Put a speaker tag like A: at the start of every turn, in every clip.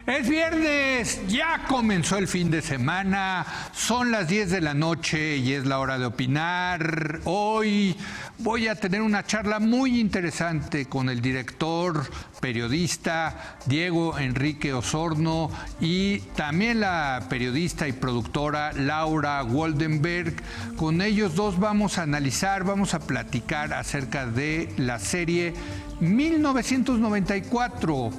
A: Es viernes, ya comenzó el fin de semana, son las 10 de la noche y es la hora de opinar. Hoy voy a tener una charla muy interesante con el director, periodista Diego Enrique Osorno y también la periodista y productora Laura Woldenberg. Con ellos dos vamos a analizar, vamos a platicar acerca de la serie 1994.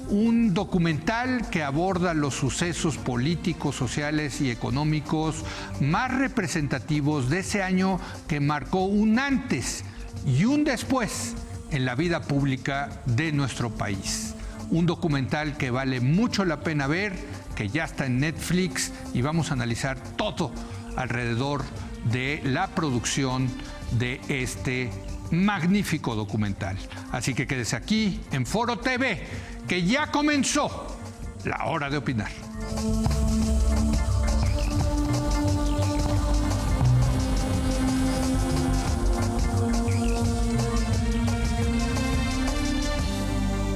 A: Un documental que aborda los sucesos políticos, sociales y económicos más representativos de ese año que marcó un antes y un después en la vida pública de nuestro país. Un documental que vale mucho la pena ver, que ya está en Netflix y vamos a analizar todo alrededor de la producción de este magnífico documental. Así que quédese aquí en Foro TV, que ya comenzó la hora de opinar.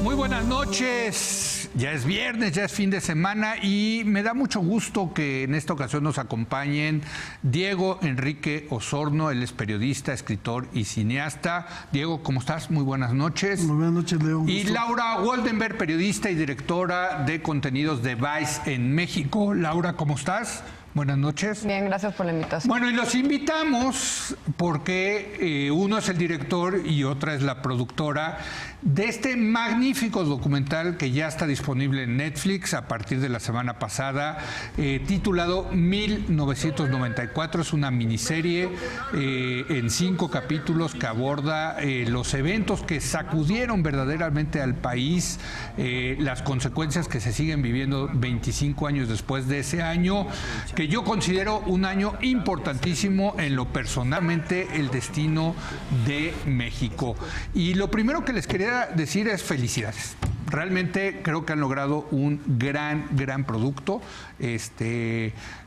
A: Muy buenas noches. Ya es viernes, ya es fin de semana y me da mucho gusto que en esta ocasión nos acompañen Diego Enrique Osorno. Él es periodista, escritor y cineasta. Diego, ¿cómo estás? Muy buenas noches.
B: Muy buenas noches, Leo.
A: Y Laura Woldenberg, periodista y directora de contenidos de Vice en México. Laura, ¿cómo estás? Buenas noches.
C: Bien, gracias por la invitación.
A: Bueno, y los invitamos porque uno es el director y otra es la productora de este magnífico documental que ya está disponible en Netflix a partir de la semana pasada, titulado 1994. Es una miniserie en 5 capítulos que aborda los eventos que sacudieron verdaderamente al país, las consecuencias que se siguen viviendo 25 años después de ese año, que yo considero un año importantísimo en lo personalmente el destino de México. Y lo primero que les quería decir es felicidades. Realmente creo que han logrado un gran producto.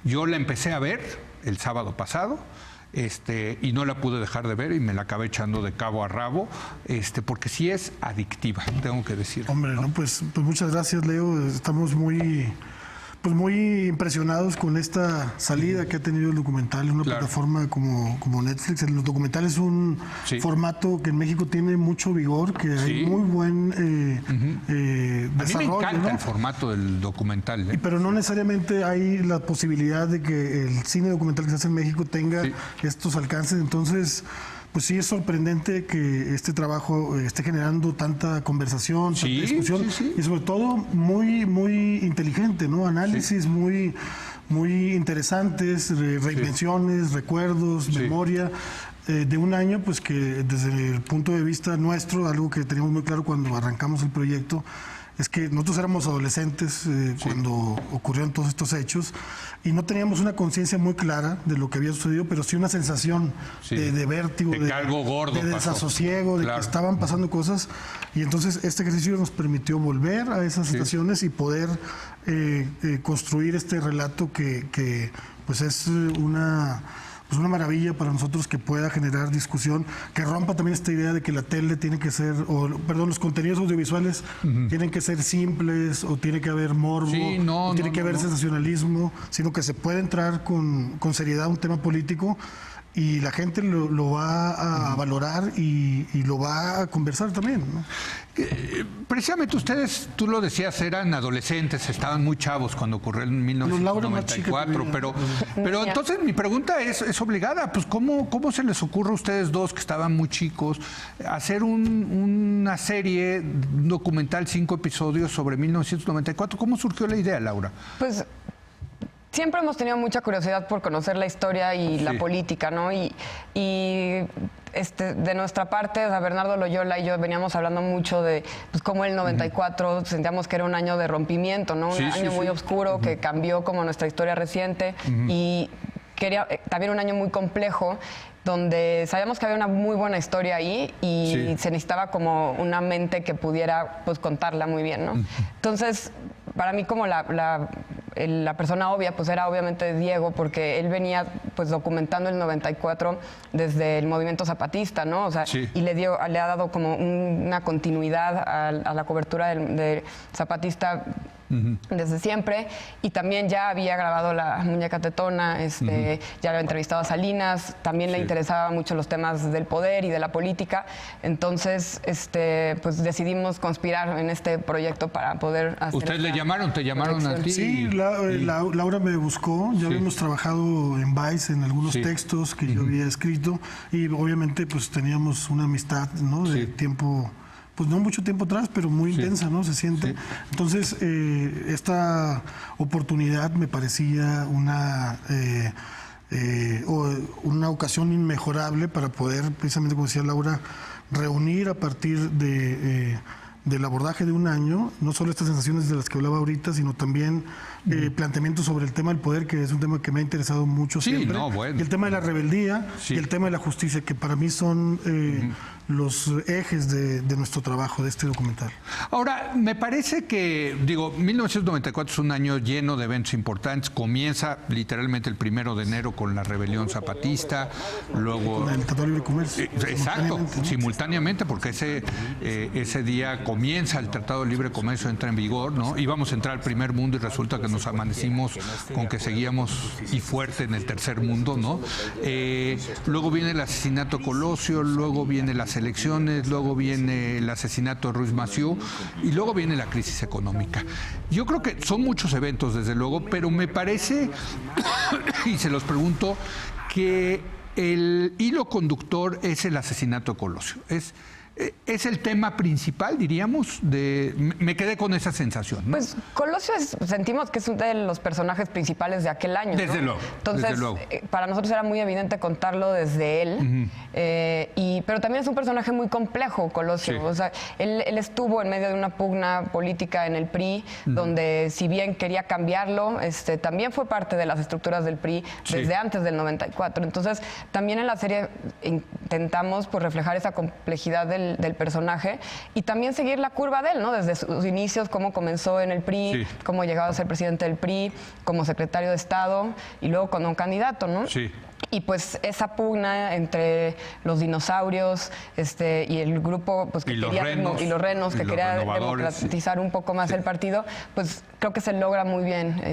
A: Yo la empecé a ver el sábado pasado. Y no la pude dejar de ver y me la acabé echando de cabo a rabo, porque sí es adictiva, tengo que decir.
B: Hombre, no, pues muchas gracias, Leo. Estamos muy impresionados con esta salida que ha tenido el documental en una plataforma como Netflix. El documental es un formato que en México tiene mucho vigor, que hay muy buen desarrollo.
A: A mí me encanta el formato del documental.
B: Pero no necesariamente hay la posibilidad de que el cine documental que se hace en México tenga estos alcances. Entonces, pues sí es sorprendente que este trabajo esté generando tanta conversación, tanta discusión y sobre todo muy inteligente, ¿no? Análisis muy interesantes, reinvenciones, recuerdos, memoria de un año, pues que desde el punto de vista nuestro, algo que teníamos muy claro cuando arrancamos el proyecto, es que nosotros éramos adolescentes cuando ocurrieron todos estos hechos y no teníamos una conciencia muy clara de lo que había sucedido, pero sí una sensación de vértigo,
A: de algo gordo,
B: de desasosiego, de que estaban pasando cosas. Y entonces este ejercicio nos permitió volver a esas situaciones y poder construir este relato que pues es una maravilla para nosotros, que pueda generar discusión, que rompa también esta idea de que la tele tiene que ser, los contenidos audiovisuales tienen que ser simples, o tiene que haber morbo, o tiene que haber sensacionalismo, sino que se puede entrar con seriedad a un tema político y la gente lo va a valorar y lo va a conversar también, ¿no?
A: Precisamente ustedes, tú lo decías, eran adolescentes, estaban muy chavos cuando ocurrió en 1994, pero entonces mi pregunta es obligada, pues ¿cómo se les ocurre a ustedes dos, que estaban muy chicos, hacer una serie, un documental, 5 episodios sobre 1994? ¿Cómo surgió la idea, Laura?
C: Pues siempre hemos tenido mucha curiosidad por conocer la historia y la política, ¿no? Y de nuestra parte, Bernardo Loyola y yo veníamos hablando mucho de cómo el 94 sentíamos que era un año de rompimiento, ¿no? Un año muy oscuro que cambió como nuestra historia reciente y quería también un año muy complejo, donde sabíamos que había una muy buena historia ahí y se necesitaba como una mente que pudiera contarla muy bien, ¿no? Entonces, para mí como la persona obvia pues era obviamente Diego, porque él venía pues documentando el 94 desde el movimiento zapatista, ¿no? O sea, y le ha dado como una continuidad a la cobertura del zapatista desde siempre, y también ya había grabado La Muñeca Tetona, ya había entrevistado a Salinas, también le interesaban mucho los temas del poder y de la política, entonces pues decidimos conspirar en este proyecto para poder hacer.
A: ¿Ustedes le llamaron? ¿Te llamaron a ti?
B: Sí, Laura me buscó, ya habíamos trabajado en Vice en algunos textos que yo había escrito, y obviamente pues teníamos una amistad, ¿no? De tiempo, pues no mucho tiempo atrás, pero muy intensa, ¿no? Se siente. Entonces, esta oportunidad me parecía una ocasión inmejorable para poder, precisamente como decía Laura, reunir a partir del abordaje de un año, no solo estas sensaciones de las que hablaba ahorita, sino también planteamientos sobre el tema del poder, que es un tema que me ha interesado mucho siempre, y el tema de la rebeldía y el tema de la justicia, que para mí son los ejes de nuestro trabajo, de este documental.
A: Ahora, me parece que, 1994 es un año lleno de eventos importantes. Comienza literalmente el 1 de enero con la rebelión zapatista, luego...
B: Con el Tratado de Libre Comercio.
A: Exacto, simultáneamente, porque ese día comienza el Tratado de Libre Comercio, entra en vigor, ¿no? Íbamos a entrar al primer mundo y resulta que nos amanecimos con que seguíamos y fuerte en el tercer mundo, ¿no? Luego viene el asesinato de Colosio, luego viene las elecciones, luego viene el asesinato de Ruiz Massieu y luego viene la crisis económica. Yo creo que son muchos eventos, desde luego, pero me parece, y se los pregunto, que el hilo conductor es el asesinato de Colosio. Es el tema principal, diríamos, me quedé con esa sensación, ¿no?
C: Pues Colosio sentimos que es uno de los personajes principales de aquel año,
A: desde
C: ¿no?
A: luego.
C: Entonces,
A: desde luego.
C: Para nosotros era muy evidente contarlo desde él, pero también es un personaje muy complejo, Colosio. Sí. O sea, él estuvo en medio de una pugna política en el PRI, donde si bien quería cambiarlo, también fue parte de las estructuras del PRI desde antes del 94. Entonces, también en la serie intentamos pues reflejar esa complejidad del personaje y también seguir la curva de él, ¿no? Desde sus inicios, cómo comenzó en el PRI, cómo llegó a ser presidente del PRI, como secretario de Estado y luego como un candidato, ¿no? Sí. Y pues esa pugna entre los dinosaurios y el grupo pues, que quería democratizar un poco más el partido, pues creo que se logra muy bien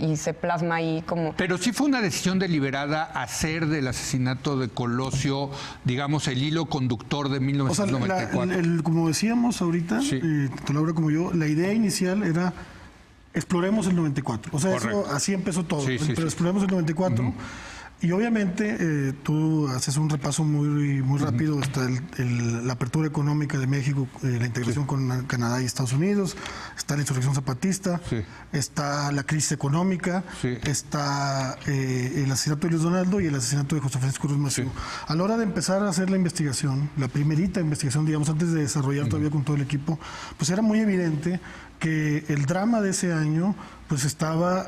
C: y se plasma ahí como...
A: Pero sí fue una decisión deliberada hacer del asesinato de Colosio, digamos, el hilo conductor de 1994.
B: O sea, como decíamos ahorita, tanto Laura como yo, la idea inicial era exploremos el 94. O sea, eso, así empezó todo. Pero exploremos el 94. Y obviamente tú haces un repaso muy rápido. Está la apertura económica de México, la integración con Canadá y Estados Unidos, está la insurrección zapatista, está la crisis económica, está el asesinato de Luis Donaldo y el asesinato de José Francisco Ruiz Massieu. A la hora de empezar a hacer la investigación, la primerita investigación, digamos, antes de desarrollar todavía con todo el equipo, pues era muy evidente que el drama de ese año pues estaba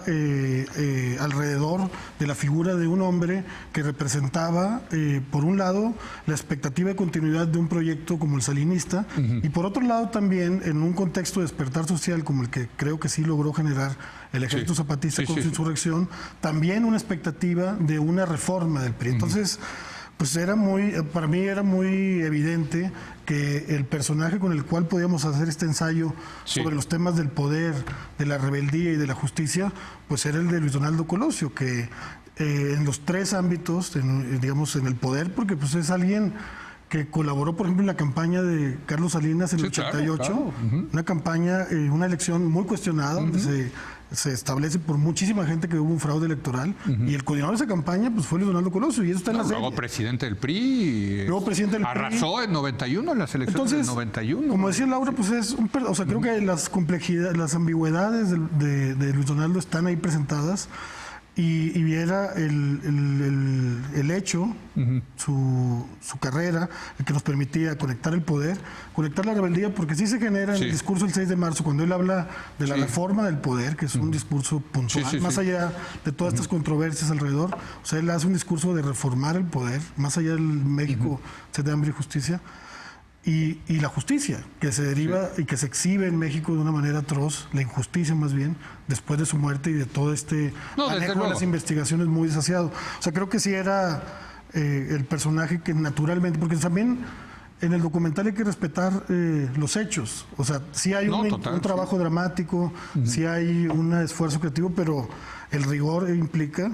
B: alrededor de la figura de un hombre que representaba, por un lado, la expectativa de continuidad de un proyecto como el salinista, y por otro lado también, en un contexto de despertar social como el que creo que sí logró generar el ejército zapatista con su insurrección, también una expectativa de una reforma del PRI. Entonces, pues para mí era muy evidente que el personaje con el cual podíamos hacer este ensayo sobre los temas del poder, de la rebeldía y de la justicia, pues era el de Luis Donaldo Colosio, que en los tres ámbitos, digamos en el poder, porque pues es alguien que colaboró, por ejemplo, en la campaña de Carlos Salinas en el 88, una campaña, una elección muy cuestionada, donde se establece por muchísima gente que hubo un fraude electoral, y el coordinador de esa campaña pues fue Luis Donaldo Colosio, y eso está en la serie.
A: Luego presidente del PRI.
B: Luego presidente del PRI.
A: Arrasó en 91, en las elecciones del 91.
B: Como decía Laura, pues es o sea, creo que las complejidades, las ambigüedades de Luis Donaldo están ahí presentadas. Y era el hecho, su carrera, el que nos permitía conectar el poder, conectar la rebeldía, porque sí se genera en el discurso del 6 de marzo, cuando él habla de la reforma del poder, que es un discurso puntual, más allá de todas estas controversias alrededor. O sea, él hace un discurso de reformar el poder, más allá del México, sed de hambre y justicia. Y la justicia, que se deriva y que se exhibe en México de una manera atroz, la injusticia más bien, después de su muerte y de todo manejo de las investigaciones muy desasiado. O sea, creo que sí era el personaje que naturalmente, porque también en el documental hay que respetar los hechos. O sea, sí hay un trabajo dramático, sí hay un esfuerzo creativo, pero el rigor implica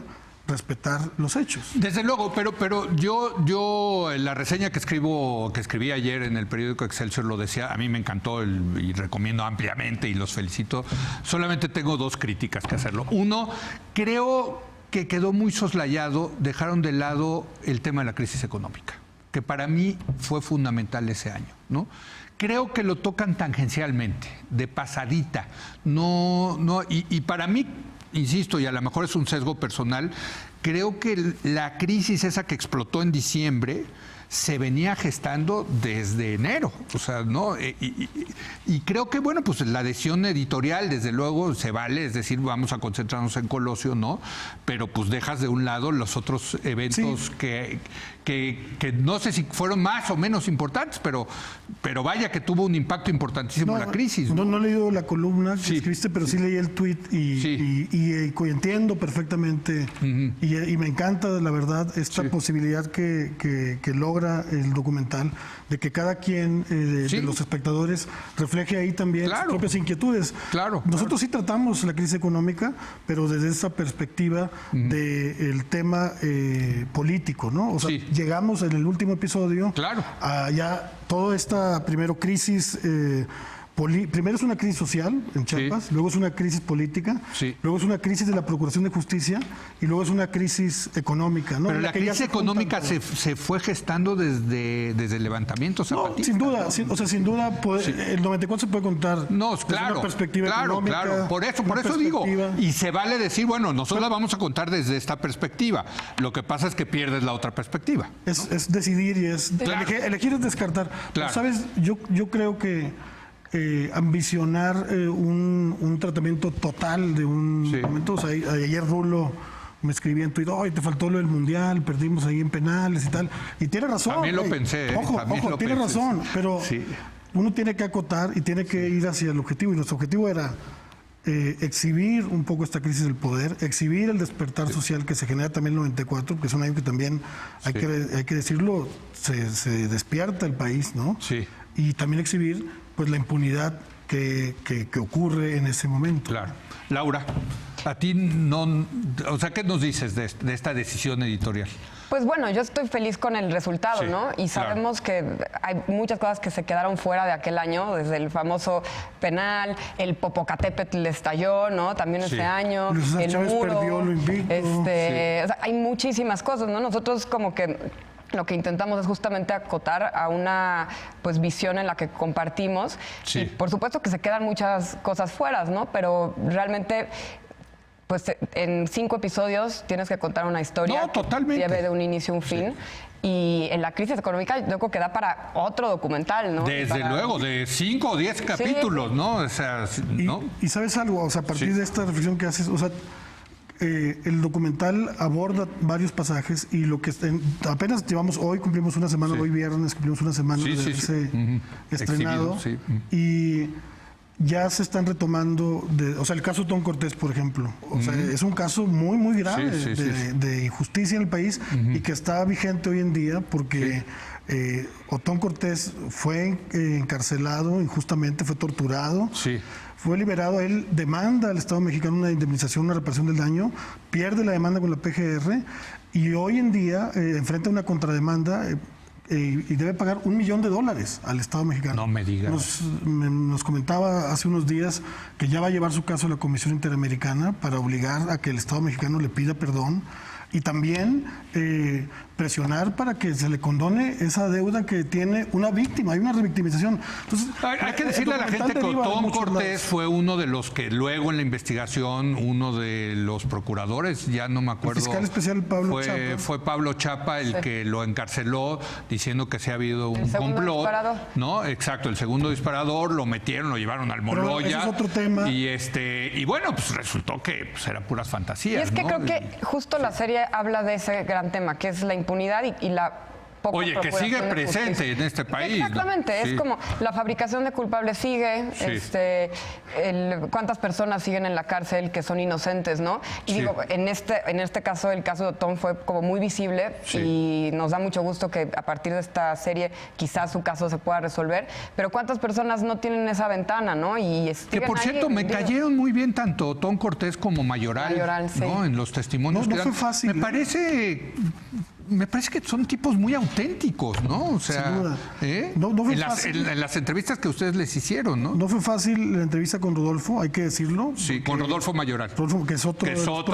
B: respetar los hechos.
A: Desde luego, pero yo en la reseña que escribí ayer en el periódico Excelsior lo decía, a mí me encantó y recomiendo ampliamente y los felicito. Solamente tengo 2 críticas que hacerlo. Uno, creo que quedó muy soslayado, dejaron de lado el tema de la crisis económica, que para mí fue fundamental ese año, ¿no? Creo que lo tocan tangencialmente, de pasadita. Y para mí, insisto, y a lo mejor es un sesgo personal, creo que la crisis esa que explotó en diciembre se venía gestando desde enero, o sea, ¿no? Y creo que, bueno, pues la adhesión editorial, desde luego, se vale, es decir, vamos a concentrarnos en Colosio, ¿no? Pero pues dejas de un lado los otros eventos que no sé si fueron más o menos importantes, pero vaya que tuvo un impacto importantísimo la crisis.
B: No he leído la columna que escribiste, pero sí leí el tuit y entiendo perfectamente y me encanta, la verdad, esta posibilidad que logra el documental de que cada quien de los espectadores refleje ahí también sus propias inquietudes. Nosotros sí tratamos la crisis económica, pero desde esa perspectiva del tema político, ¿no? O sea, llegamos en el último episodio a ya toda esta crisis. Primero es una crisis social en Chiapas, luego es una crisis política, luego es una crisis de la Procuración de Justicia y luego es una crisis económica, ¿no?
A: Pero la crisis económica se fue gestando desde el levantamiento zapatista.
B: No, sin duda, el 94 se puede contar desde una perspectiva económica.
A: Claro, por eso digo, y se vale decir, bueno, nosotros la vamos a contar desde esta perspectiva. Lo que pasa es que pierdes la otra perspectiva, ¿no?
B: Es decidir y elegir es descartar. Pero, ¿sabes? Yo creo que ambicionar un tratamiento total de un momento. O sea, ayer Rulo me escribía en Twitter, te faltó lo del Mundial, perdimos ahí en penales y tal. Y tiene razón.
A: También lo pensé.
B: Ojo, tiene razón, pero uno tiene que acotar y tiene que ir hacia el objetivo. Y nuestro objetivo era exhibir un poco esta crisis del poder, exhibir el despertar social que se genera también en el 94, porque es un año que también, hay que decirlo, se despierta el país, ¿no? Y también exhibir pues la impunidad que ocurre en ese momento.
A: Claro. Laura, a ti ¿qué nos dices de esta decisión editorial?
C: Pues bueno, yo estoy feliz con el resultado, ¿no? Y sabemos que hay muchas cosas que se quedaron fuera de aquel año, desde el famoso penal, el Popocatépetl estalló, ¿no? También ese año, el
B: Chávez
C: muro,
B: perdió lo invicto.
C: O sea, hay muchísimas cosas, ¿no? Nosotros como que lo que intentamos es justamente acotar a una visión en la que compartimos. Y por supuesto que se quedan muchas cosas fuera, ¿no? Pero realmente en 5 episodios tienes que contar una historia que lleve de un inicio a un fin. Y en la crisis económica yo creo que da para otro documental, ¿no?
A: Desde luego, de 5 o 10 capítulos, ¿no? O sea, ¿no?
B: Y ¿sabes algo? O sea, a partir de esta reflexión que haces, o sea, el documental aborda varios pasajes y lo que apenas llevamos hoy, cumplimos una semana, hoy viernes cumplimos una semana de haberse estrenado y ya se están retomando, o sea, el caso Otón Cortés, por ejemplo, o sea, es un caso muy, muy grave de injusticia en el país y que está vigente hoy en día porque Otón Cortés fue encarcelado injustamente, fue torturado. Fue liberado, él demanda al Estado mexicano una indemnización, una reparación del daño, pierde la demanda con la PGR y hoy en día enfrenta una contrademanda y debe pagar $1 millón al Estado mexicano.
A: No me digas.
B: Nos comentaba hace unos días que ya va a llevar su caso a la Comisión Interamericana para obligar a que el Estado mexicano le pida perdón y también presionar para que se le condone esa deuda que tiene una víctima. Hay una revictimización. Entonces,
A: hay que decirle a la gente que Otón Cortés fue uno de los que luego en la investigación, uno de los procuradores, ya no me acuerdo.
B: El fiscal especial Pablo Chapa.
A: Fue Pablo Chapa el que lo encarceló diciendo que se ha habido un complot. Disparador. ¿No? Exacto, el segundo disparador, lo metieron, lo llevaron al Moloya.
B: Pero ese es otro tema.
A: Y bueno, pues resultó que eran puras fantasías.
C: Y es que creo que justo la serie habla de ese gran tema, que es la impunidad y la poca
A: Oye, que sigue
C: procuración de
A: presente
C: justicia.
A: en este país.
C: Exactamente,
A: ¿no?
C: es
A: Sí.
C: como la fabricación de culpables sigue,
A: Sí.
C: cuántas personas siguen en la cárcel que son inocentes, ¿no? Y
A: Sí.
C: digo, en este caso, el caso de Otón fue como muy visible
A: Sí.
C: y nos da mucho gusto que a partir de esta serie quizás su caso se pueda resolver, pero cuántas personas no tienen esa ventana, ¿no? Y
A: Que por cierto, me cayeron muy bien tanto Otón Cortés como Mayoral,
C: Sí.
A: ¿no? En los testimonios
B: No
A: que
B: fue
A: dan.
B: fácil,
A: Me parece que son tipos muy auténticos, ¿no? O sea,
B: Sin duda.
A: ¿eh?
B: No fue
A: en, las,
B: fácil.
A: en las entrevistas que ustedes les hicieron, ¿no?
B: No fue fácil la entrevista con Rodolfo, hay que decirlo.
A: Sí, con Rodolfo Mayoral.
B: Rodolfo, que es otro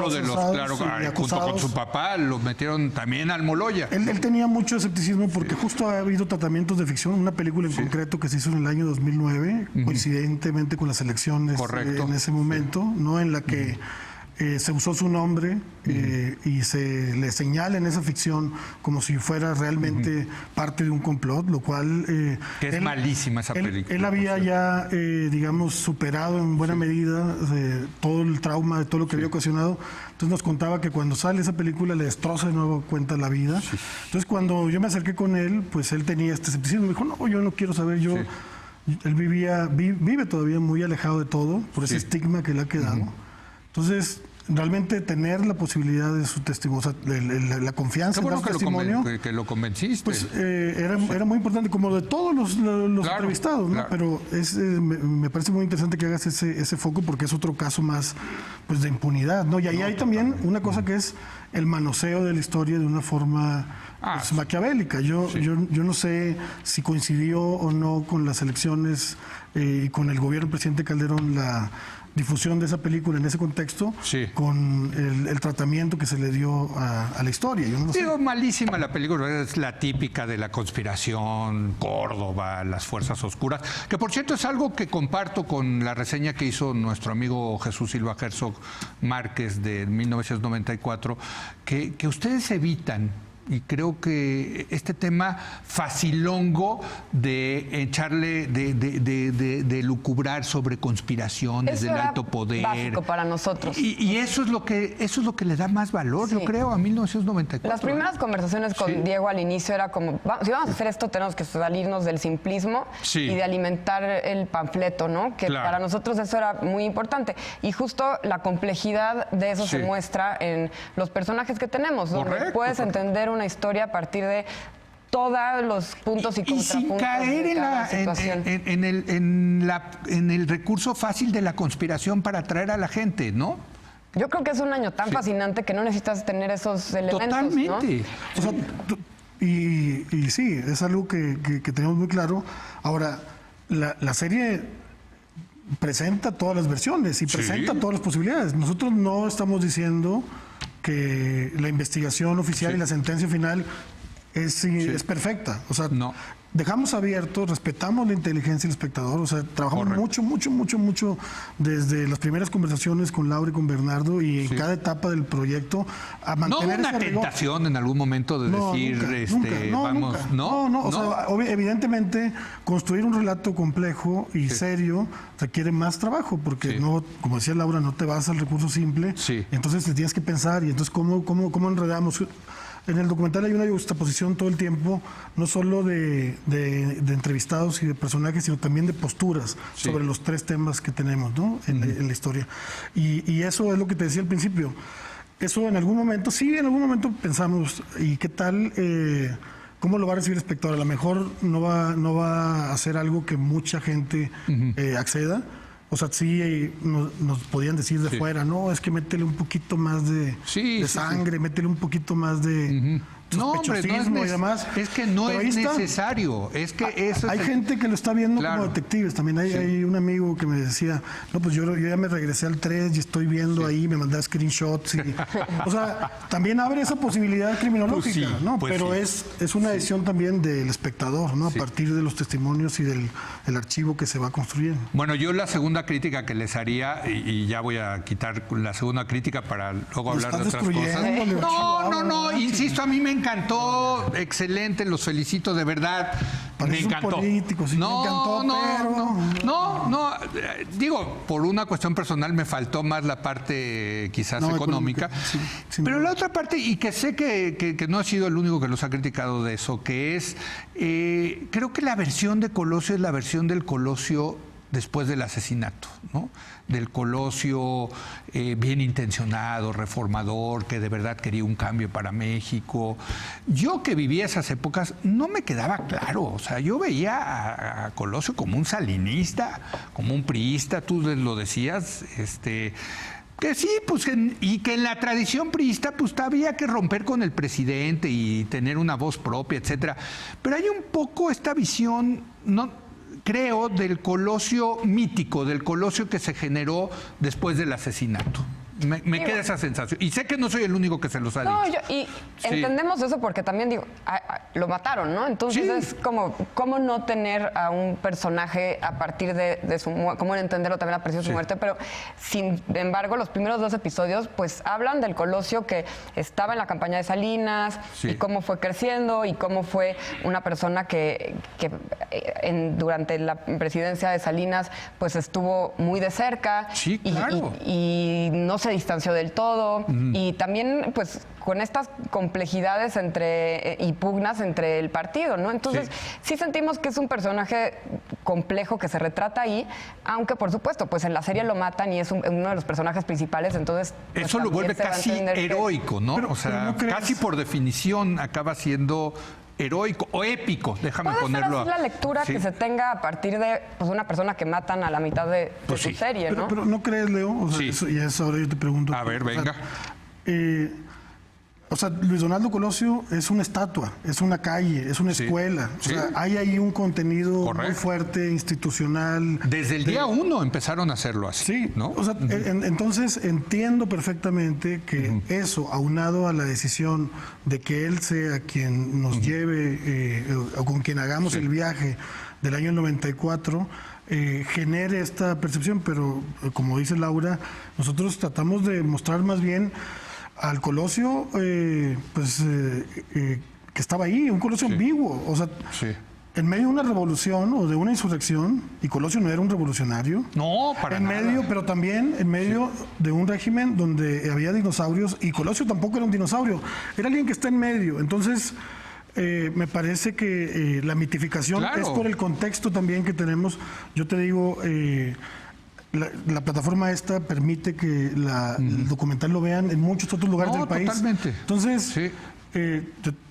A: de los, claro, junto con su papá, lo metieron también al Moloya.
B: Él tenía mucho escepticismo porque justo ha habido tratamientos de ficción, una película en concreto que se hizo en el año 2009, coincidentemente con las elecciones
A: Correcto.
B: en ese momento, ¿no? En la que se usó su nombre y se le señala en esa ficción como si fuera realmente parte de un complot, lo cual...
A: que es malísima esa película.
B: Él había ya, digamos, superado en buena medida todo el trauma de todo lo que había ocasionado. Entonces nos contaba que cuando sale esa película le destroza de nuevo cuenta la vida.
A: Sí.
B: Entonces cuando yo me acerqué con él, pues él tenía este escepticismo. Me dijo, no, yo no quiero saber, yo...
A: Sí.
B: Él vive todavía muy alejado de todo por ese estigma que le ha quedado. Entonces, realmente tener la posibilidad de su testimonio, o sea, la confianza
A: Qué
B: en
A: bueno
B: su
A: que
B: testimonio,
A: que lo convenciste.
B: pues era muy importante, como de todos los
A: Claro,
B: entrevistados, ¿no?
A: claro.
B: Pero me parece muy interesante que hagas ese foco porque es otro caso más pues de impunidad, ¿no? Y ahí hay también una cosa que es el manoseo de la historia de una forma pues,
A: sí.
B: maquiavélica. Yo no sé si coincidió o no con las elecciones y con el gobierno del presidente Calderón la difusión de esa película en ese contexto,
A: Sí.
B: con el tratamiento que se le dio a la historia. Yo no lo sé.
A: Digo, malísima la película, es la típica de la conspiración, Córdoba, las fuerzas oscuras, que por cierto es algo que comparto con la reseña que hizo nuestro amigo Jesús Silva Herzog Márquez de 1994, que ustedes evitan. Y creo que este tema facilongo de echarle, de lucubrar sobre conspiraciones
C: Eso
A: del
C: era
A: alto poder.
C: básico para nosotros.
A: Y eso es lo que le da más valor,
C: Sí.
A: yo creo, a 1994.
C: Las primeras conversaciones con
A: Sí.
C: Diego al inicio era como, si vamos a hacer esto tenemos que salirnos del simplismo
A: Sí.
C: y de alimentar el panfleto, ¿no? Que
A: Claro.
C: para nosotros eso era muy importante. Y justo la complejidad de eso
A: Sí.
C: se muestra en los personajes que tenemos, donde
A: Correcto,
C: puedes
A: correcto.
C: entender una historia a partir de todos los puntos y
A: Y sin
C: contrapuntos
A: caer
C: de
A: en,
C: cada situación.
A: en el recurso fácil de la conspiración para atraer a la gente, ¿no?
C: Yo creo que es un año tan fascinante que no necesitas tener esos elementos,
A: Totalmente.
B: O sea, y sí, es algo que tenemos muy claro. Ahora, la serie presenta todas las versiones y
A: Sí.
B: presenta todas las posibilidades. Nosotros no estamos diciendo que la investigación oficial
A: Sí.
B: y la sentencia final es perfecta. O sea,
A: No.
B: dejamos abierto, respetamos la inteligencia del espectador, o sea, trabajamos
A: Correcto.
B: mucho desde las primeras conversaciones con Laura y con Bernardo y
A: Sí.
B: en cada etapa del proyecto a
A: No
B: mantener
A: una
B: ese rigor.
A: tentación en algún momento de decir,
B: nunca. No,
A: vamos,
B: nunca.
A: ¿no?
B: O sea, evidentemente construir un relato complejo y serio requiere más trabajo porque
A: Sí.
B: no, como decía Laura, no te vas al recurso simple.
A: Sí.
B: Entonces te tienes que pensar y entonces cómo enredamos. En el documental hay una juxtaposición todo el tiempo, no solo de entrevistados y de personajes, sino también de posturas
A: Sí.
B: sobre los tres temas que tenemos, ¿no? en la historia. Y eso es lo que te decía al principio. Eso en algún momento pensamos, ¿y qué tal? ¿Cómo lo va a recibir el espectador? A lo mejor no va a ser algo que mucha gente acceda. O sea, sí nos podían decir de
A: Sí.
B: fuera, no, es que métele un poquito más de sangre, métele un poquito más de
A: No, hombre,
B: sospechosismo y demás.
A: es que no
B: Pero ahí
A: es
B: está.
A: necesario. Es que eso
B: Hay
A: es el-
B: gente que lo está viendo
A: Claro.
B: como detectives. También
A: Sí.
B: hay un amigo que me decía, no, pues yo ya me regresé al 3 y estoy viendo ahí, me mandaba screenshots. O sea, también abre esa posibilidad criminológica,
A: Pues sí,
B: ¿no?
A: pues
B: Pero
A: sí.
B: es una decisión también del espectador, ¿no?
A: Sí.
B: A partir de los testimonios y del archivo que se va construyendo.
A: Bueno, yo la segunda crítica que les haría, y ya voy a quitar la segunda crítica para luego
B: Lo
A: hablar de
B: estás
A: otras cosas.
B: destruyendo, Leo
A: No,
B: Chihuahua,
A: no,
B: ¿verdad?
A: insisto, a mí me encantó, excelente, los felicito de verdad. Me encantó.
B: Político, sí, me encantó,
A: digo, por una cuestión personal me faltó más la parte quizás económica. Sí, pero la otra parte, y que sé que no ha sido el único que los ha criticado de eso, que es, creo que la versión de Colosio es la versión del Colosio después del asesinato, ¿no? Del Colosio bien intencionado, reformador, que de verdad quería un cambio para México. Yo que vivía esas épocas no me quedaba claro, o sea, yo veía a Colosio como un salinista, como un priista, tú lo decías, que sí, pues, y que en la tradición priista, pues había que romper con el presidente y tener una voz propia, etcétera. Pero hay un poco esta visión, no creo, del Colosio mítico, del Colosio que se generó después del asesinato. Me queda esa sensación. Y sé que no soy el único que se los ha dicho.
C: Entendemos eso porque también, digo, lo mataron, ¿no? Entonces es como, ¿cómo no tener a un personaje a partir de su muerte? ¿Cómo entenderlo también a partir de su muerte? Pero, sin embargo, los primeros 2 episodios, pues, hablan del Colosio que estaba en la campaña de Salinas y cómo fue creciendo y cómo fue una persona que durante la presidencia de Salinas, pues, estuvo muy de cerca.
A: Sí, claro.
C: Y no se distanció del todo y también pues con estas complejidades y pugnas entre el partido, ¿no? Entonces sí sentimos que es un personaje complejo que se retrata ahí, aunque por supuesto pues en la serie lo matan y es uno de los personajes principales, entonces pues,
A: eso lo vuelve casi heroico, ¿no? O sea, casi por definición acaba siendo heroico o épico, déjame ponerlo.
C: Es la lectura que se tenga a partir de pues, una persona que matan a la mitad de su serie, ¿no?
B: Pero ¿no crees, Leo? O sea, eso, y eso ahora yo te pregunto.
A: A ver, venga.
B: O sea, Luis Donaldo Colosio es una estatua, es una calle, es una escuela. O sea, hay ahí un contenido muy fuerte, institucional.
A: Desde el día 1 empezaron a hacerlo así,
B: sí,
A: ¿no?
B: O sea, entonces entiendo perfectamente que eso, aunado a la decisión de que él sea quien nos lleve o con quien hagamos el viaje del año 94, genere esta percepción, pero como dice Laura, nosotros tratamos de mostrar más bien al Colosio, que estaba ahí, un Colosio ambiguo, o sea, en medio de una revolución o de una insurrección, y Colosio no era un revolucionario.
A: No, para nada.
B: Pero también en medio de un régimen donde había dinosaurios, y Colosio tampoco era un dinosaurio, era alguien que está en medio. Entonces, me parece que la mitificación es por el contexto también que tenemos. Yo te digo, la plataforma esta permite que el documental lo vean en muchos otros lugares del país.
A: Totalmente.
B: Entonces,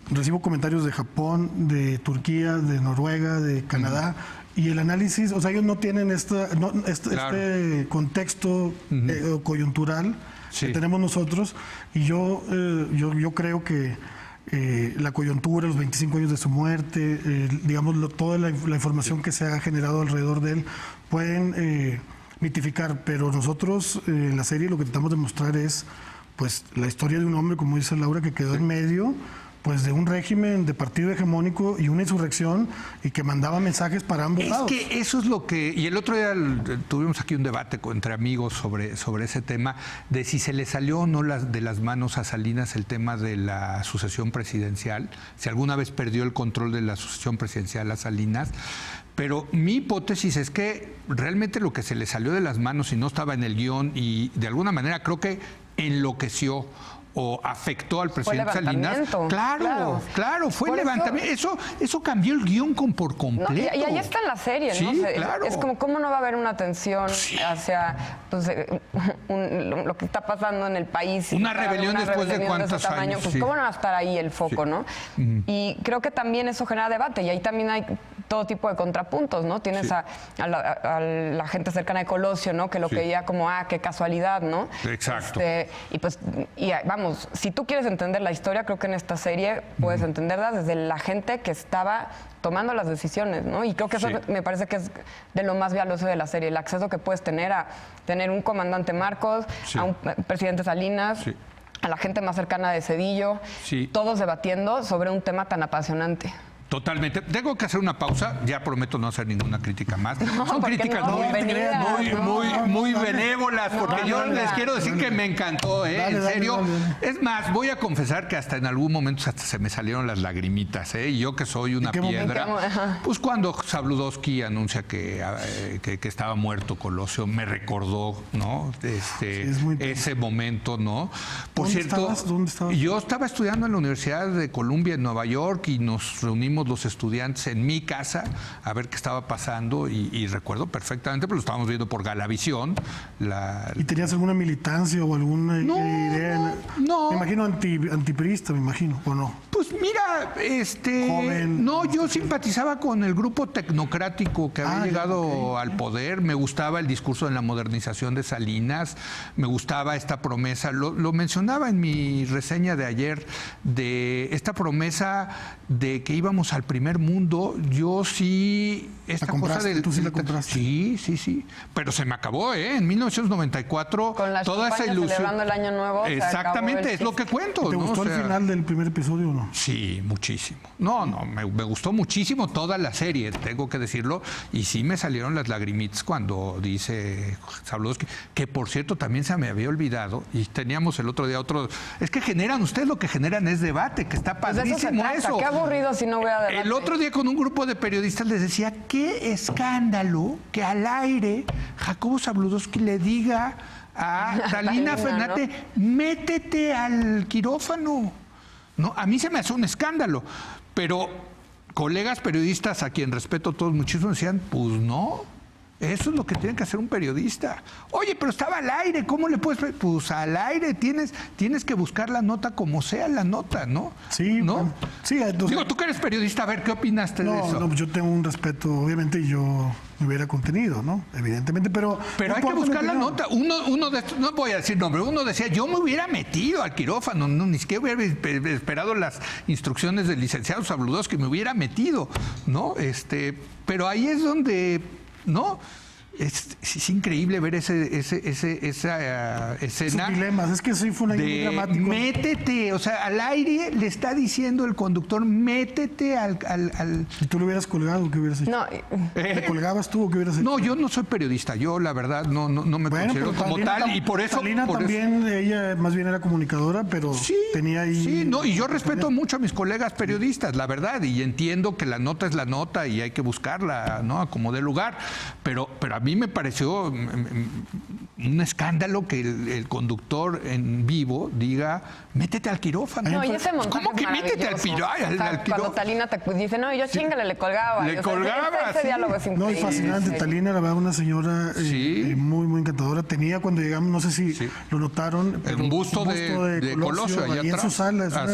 B: recibo comentarios de Japón, de Turquía, de Noruega, de Canadá, y el análisis, o sea, ellos no tienen este contexto coyuntural que tenemos nosotros, y yo creo que la coyuntura, los 25 años de su muerte, digamos, toda la información que se ha generado alrededor de él, pueden mitificar, pero nosotros en la serie lo que tratamos de mostrar es pues la historia de un hombre, como dice Laura, que quedó en medio pues de un régimen de partido hegemónico y una insurrección, y que mandaba mensajes para ambos lados.
A: Es que eso es lo que... Y el otro día tuvimos aquí un debate entre amigos sobre ese tema, de si se le salió o no de las manos a Salinas el tema de la sucesión presidencial, si alguna vez perdió el control de la sucesión presidencial a Salinas. Pero mi hipótesis es que realmente lo que se le salió de las manos y no estaba en el guión, y de alguna manera creo que enloqueció o afectó al presidente Salinas. Claro, fue el levantamiento. Eso cambió el guión por completo.
C: No, y ahí está en la serie, ¿no?
A: Claro.
C: Es como, ¿cómo no va a haber una tensión hacia pues, lo que está pasando en el país?
A: Una rebelión después de cuántos años.
C: Pues, ¿cómo no va a estar ahí el foco, no? Y creo que también eso genera debate, y ahí también hay todo tipo de contrapuntos, ¿no? Tienes a la gente cercana de Colosio, ¿no? Que lo veía como, qué casualidad, ¿no?
A: Exacto.
C: Vamos, si tú quieres entender la historia, creo que en esta serie puedes entenderla desde la gente que estaba tomando las decisiones, ¿no? Y creo que eso me parece que es de lo más valioso de la serie, el acceso que puedes tener a tener un comandante Marcos, a un presidente Salinas, a la gente más cercana de Zedillo, todos debatiendo sobre un tema tan apasionante.
A: Totalmente. Tengo que hacer una pausa. Ya prometo no hacer ninguna crítica más. Son críticas muy benévolas, porque yo les quiero decir que me encantó, en serio. Es más, voy a confesar que hasta en algún momento hasta se me salieron las lagrimitas, y yo que soy una piedra. Pues cuando Zabludovsky anuncia que estaba muerto Colosio, me recordó, ¿no? Ese momento, ¿no? Por cierto,
B: ¿Dónde estabas?
A: Yo estaba estudiando en la Universidad de Columbia en Nueva York y nos reunimos los estudiantes en mi casa a ver qué estaba pasando y recuerdo perfectamente, pero lo estábamos viendo por Galavisión.
B: ¿Y tenías alguna militancia o alguna idea?
A: No.
B: Me imagino antipriista, me imagino, ¿o no?
A: Pues mira,
B: Joven.
A: no, yo simpatizaba con el grupo tecnocrático que había llegado al poder. Me gustaba el discurso de la modernización de Salinas, me gustaba esta promesa, lo mencionaba en mi reseña de ayer, de esta promesa de que íbamos al primer mundo. Yo sí, esta cosa del...
B: ¿Tú sí la compraste?
A: Sí, pero se me acabó, en 1994,
C: con las
A: toda esa ilusión.
C: Celebrando el Año Nuevo.
A: Exactamente, es lo que cuento.
B: ¿Te gustó el final del primer episodio o no?
A: Sí, muchísimo. No, me gustó muchísimo toda la serie, tengo que decirlo, y sí me salieron las lagrimitas cuando dice Zabludovsky, que por cierto también se me había olvidado, y teníamos el otro día otro... Es que ustedes lo que generan es debate, que está padrísimo eso.
C: Qué aburrido si no hubiera debate.
A: El otro día con un grupo de periodistas les decía, qué escándalo que al aire Jacobo Zabludovsky le diga a Talina Fernández, métete al quirófano. No, a mí se me hace un escándalo, pero colegas periodistas a quien respeto todos muchísimo decían, pues no, eso es lo que tiene que hacer un periodista. Oye, pero estaba al aire, ¿cómo le puedes...? Pues al aire, tienes que buscar la nota como sea la nota, ¿no?
B: Sí,
A: ¿no?
B: Bueno, sí. Entonces,
A: digo, tú que eres periodista, a ver, ¿qué opinaste de eso?
B: No, yo tengo un respeto, obviamente yo me hubiera contenido, ¿no? Evidentemente, pero
A: hay que buscar la nota. Uno de estos, no voy a decir nombre, uno decía, yo me hubiera metido al quirófano, ni siquiera hubiera esperado las instrucciones del licenciado Zabludovsky, me hubiera metido, ¿no? Pero ahí es donde... ¿no? Es increíble ver esa escena.
B: Esos dilemas, es que sí fue un año muy dramático.
A: Métete, o sea, al aire le está diciendo el conductor, métete al...
B: ¿Y tú lo hubieras colgado? ¿Qué hubieras hecho?
C: No.
B: ¿Le colgabas tú o qué hubieras hecho?
A: No, yo no soy periodista, yo la verdad no me considero como tal, y por eso...
B: Talina también, ella más bien era comunicadora, pero tenía ahí...
A: Sí, no, y yo respeto mucho a mis colegas periodistas, la verdad, y entiendo que la nota es la nota y hay que buscarla, ¿no? A como dé lugar, pero a mí me pareció un escándalo que el conductor en vivo diga, métete al quirófano.
C: No, y ese montaje
A: ¿cómo que métete al quirófano?
C: Cuando Talina te dice, no, y yo chingale, le colgaba.
A: Le colgaba,
C: ese diálogo es increíble.
B: No, es fascinante. Talina, la verdad, una señora muy, muy encantadora. Tenía, cuando llegamos, no sé si lo notaron,
A: un busto de Colosio allá
B: ahí
A: atrás.
B: En su sala.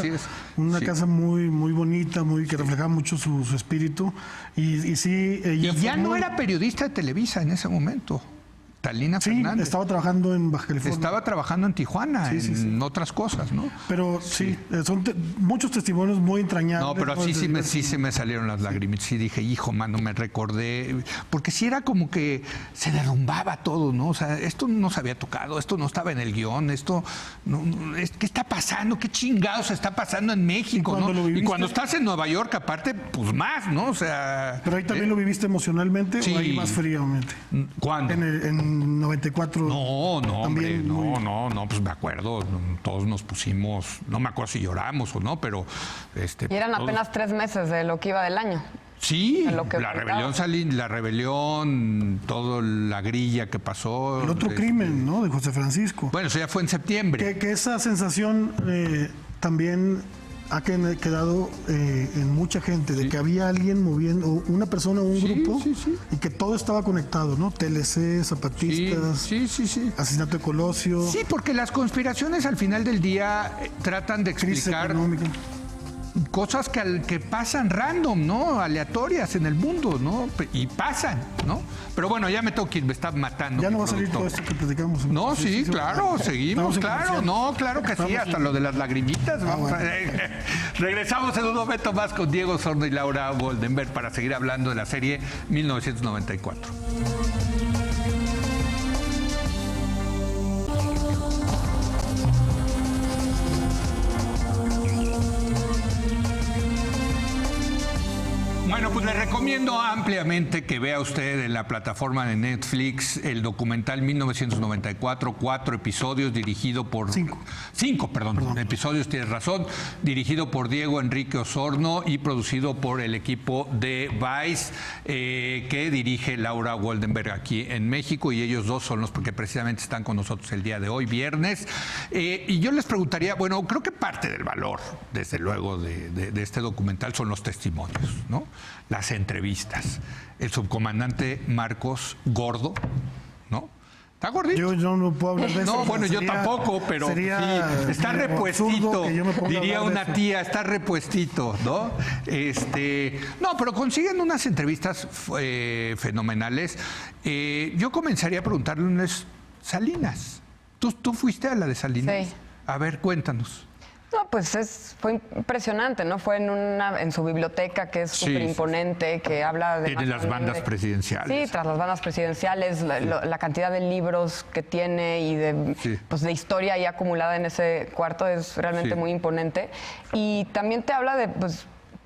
B: Una casa muy, muy bonita, que reflejaba mucho su espíritu. Y sí, ella
A: ya no era periodista de Televisa en ese momento. Talina Fernández.
B: Estaba trabajando en Baja California.
A: Estaba trabajando en Tijuana, en otras cosas, ¿no?
B: Pero son muchos testimonios muy entrañables.
A: No, pero sí se me salieron las lágrimas. Sí dije, hijo, mano, me recordé. Porque sí era como que se derrumbaba todo, ¿no? O sea, esto no se había tocado, esto no estaba en el guión, esto... ¿qué está pasando? ¿Qué chingados está pasando en México, no? Y cuando estás en Nueva York, aparte, pues más, ¿no? O sea...
B: ¿Pero ahí también lo viviste emocionalmente o ahí más fríamente?
A: ¿Cuándo?
B: En 94.
A: No, hombre, no, pues me acuerdo, todos nos pusimos, no me acuerdo si lloramos o no, pero...
C: Y eran apenas 3 meses de lo que iba del año.
A: Sí, la rebelión, toda la grilla que pasó.
B: El otro crimen, ¿no? De José Francisco.
A: Bueno, eso ya fue en septiembre.
B: Que esa sensación también ha quedado en mucha gente, de que había alguien moviendo, una persona o un grupo, y que todo estaba conectado, ¿no? TLC, zapatistas, asesinato de Colosio.
A: Sí, porque las conspiraciones al final del día tratan de explicar cosas que pasan random, ¿no? Aleatorias en el mundo, ¿no? Y pasan, ¿no? Pero bueno, ya me tengo que ir, me está matando.
B: Ya no va a salir todo esto que platicamos.
A: No, claro, seguimos, claro. No, claro que sí, hasta lo de las lagrimitas. Regresamos en un momento más con Diego Sorno y Laura Goldenberg para seguir hablando de la serie 1994. recomiendo ampliamente que vea usted en la plataforma de Netflix el documental 1994, 4 episodios dirigido por... 5, perdón. Episodios, tienes razón, dirigido por Diego Enrique Osorno y producido por el equipo de Vice, que dirige Laura Goldenberg aquí en México, y ellos dos son los que precisamente están con nosotros el día de hoy, viernes. Y yo les preguntaría, bueno, creo que parte del valor, desde luego, de este documental son los testimonios, ¿no? Las entrevistas. El subcomandante Marcos Gordo, ¿no? ¿Está gordito?
B: Yo no puedo hablar de eso.
A: No, bueno, yo tampoco, pero sí, está repuestito. Diría una tía, está repuestito, ¿no? No, pero consiguen unas entrevistas fenomenales. Yo comenzaría a preguntarles, Salinas. ¿Tú fuiste a la de Salinas?
C: Sí.
A: A ver, cuéntanos.
C: No, pues fue impresionante, ¿no? Fue en su biblioteca, que es súper imponente, que habla de...
A: Tiene las bandas presidenciales.
C: Sí, tras las bandas presidenciales, la cantidad de libros que tiene y de historia ahí acumulada en ese cuarto es realmente muy imponente. Y también te habla de...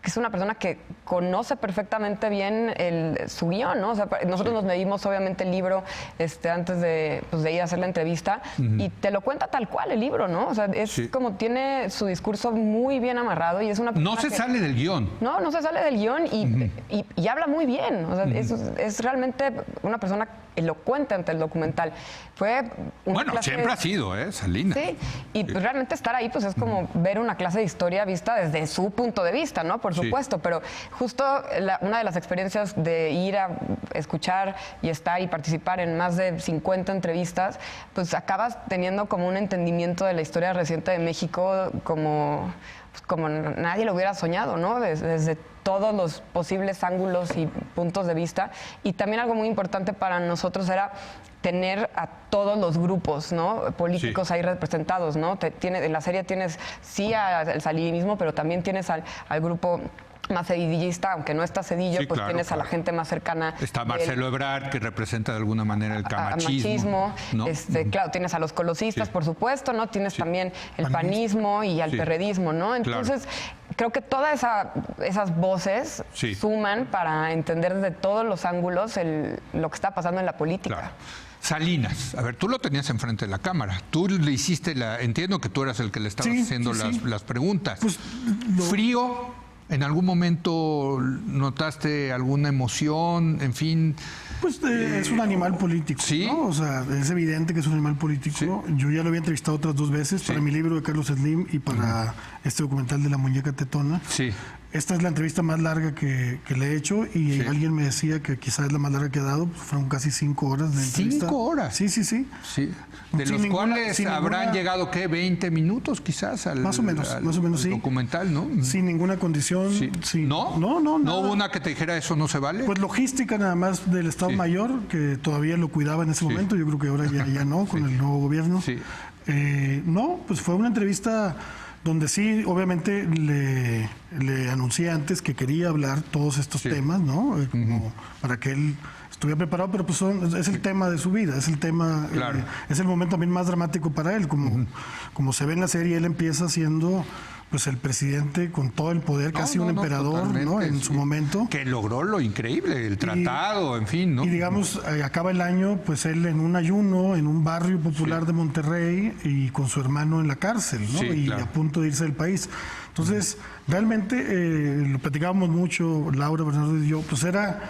C: que es una persona que conoce perfectamente bien su guión, ¿no? O sea, nosotros nos medimos obviamente el libro antes de ir a hacer la entrevista y te lo cuenta tal cual el libro, ¿no? O sea, es como tiene su discurso muy bien amarrado y es una persona
A: no se sale del guión.
C: No se sale del guión y habla muy bien. O sea, es realmente una persona elocuente ante el documental. Fue una clase
A: siempre ha sido, Salinas.
C: Sí, y pues realmente estar ahí pues es como ver una clase de historia vista desde su punto de vista, ¿no? Por supuesto, pero justo una de las experiencias de ir a escuchar y estar y participar en más de 50 entrevistas, pues acabas teniendo como un entendimiento de la historia reciente de México como nadie lo hubiera soñado, ¿no? Desde todos los posibles ángulos y puntos de vista. Y también algo muy importante para nosotros era tener a todos los grupos, ¿no? Políticos ahí representados, ¿no? En la serie tienes al salinismo, pero también tienes al grupo más cedillista, aunque no está Cedillo, pues claro, tienes a la gente más cercana.
A: Está Marcelo Ebrard, que representa de alguna manera el camachismo.
C: ¿No? Claro, tienes a los colosistas, por supuesto, ¿no? Tienes también el panismo y al perredismo, ¿no? Entonces, creo que todas esas voces suman para entender desde todos los ángulos lo que está pasando en la política.
A: Claro. Salinas, a ver, tú lo tenías enfrente de la cámara. Tú le hiciste entiendo que tú eras el que le estabas haciendo las preguntas. Pues, ¿frío? ¿En algún momento notaste alguna emoción? En fin...
B: Pues es un animal político, ¿no? O sea, es evidente que es un animal político. Yo ya lo había entrevistado otras 2 veces para mi libro de Carlos Slim y para este documental de La Muñeca Tetona. Esta es la entrevista más larga que le he hecho y alguien me decía que quizás es la más larga que ha dado. Pues fueron casi 5 horas de entrevista.
A: ¿5 horas?
B: Sí.
A: De los cuales habrán llegado, ¿qué? 20 minutos quizás al
B: más o menos,
A: documental, ¿no?
B: Sin ninguna condición.
A: ¿No?
B: No
A: hubo una que te dijera eso no se vale.
B: Pues logística nada más del Estado Mayor, que todavía lo cuidaba en ese momento. Yo creo que ahora ya no, con el nuevo gobierno. No, pues fue una entrevista donde obviamente le anuncié antes que quería hablar todos estos temas, ¿no? Como para que él estuviera preparado, pero pues es el tema de su vida, es el tema, es el momento también más dramático para él, como se ve en la serie, él empieza siendo pues el presidente con todo el poder, casi un emperador, ¿no? En su momento.
A: Que logró lo increíble, el tratado, en fin, ¿no?
B: Y digamos, acaba el año, pues él en un ayuno, en un barrio popular de Monterrey y con su hermano en la cárcel, ¿no? Y a punto de irse del país. Entonces, realmente lo platicábamos mucho, Laura, Bernardo y yo, pues era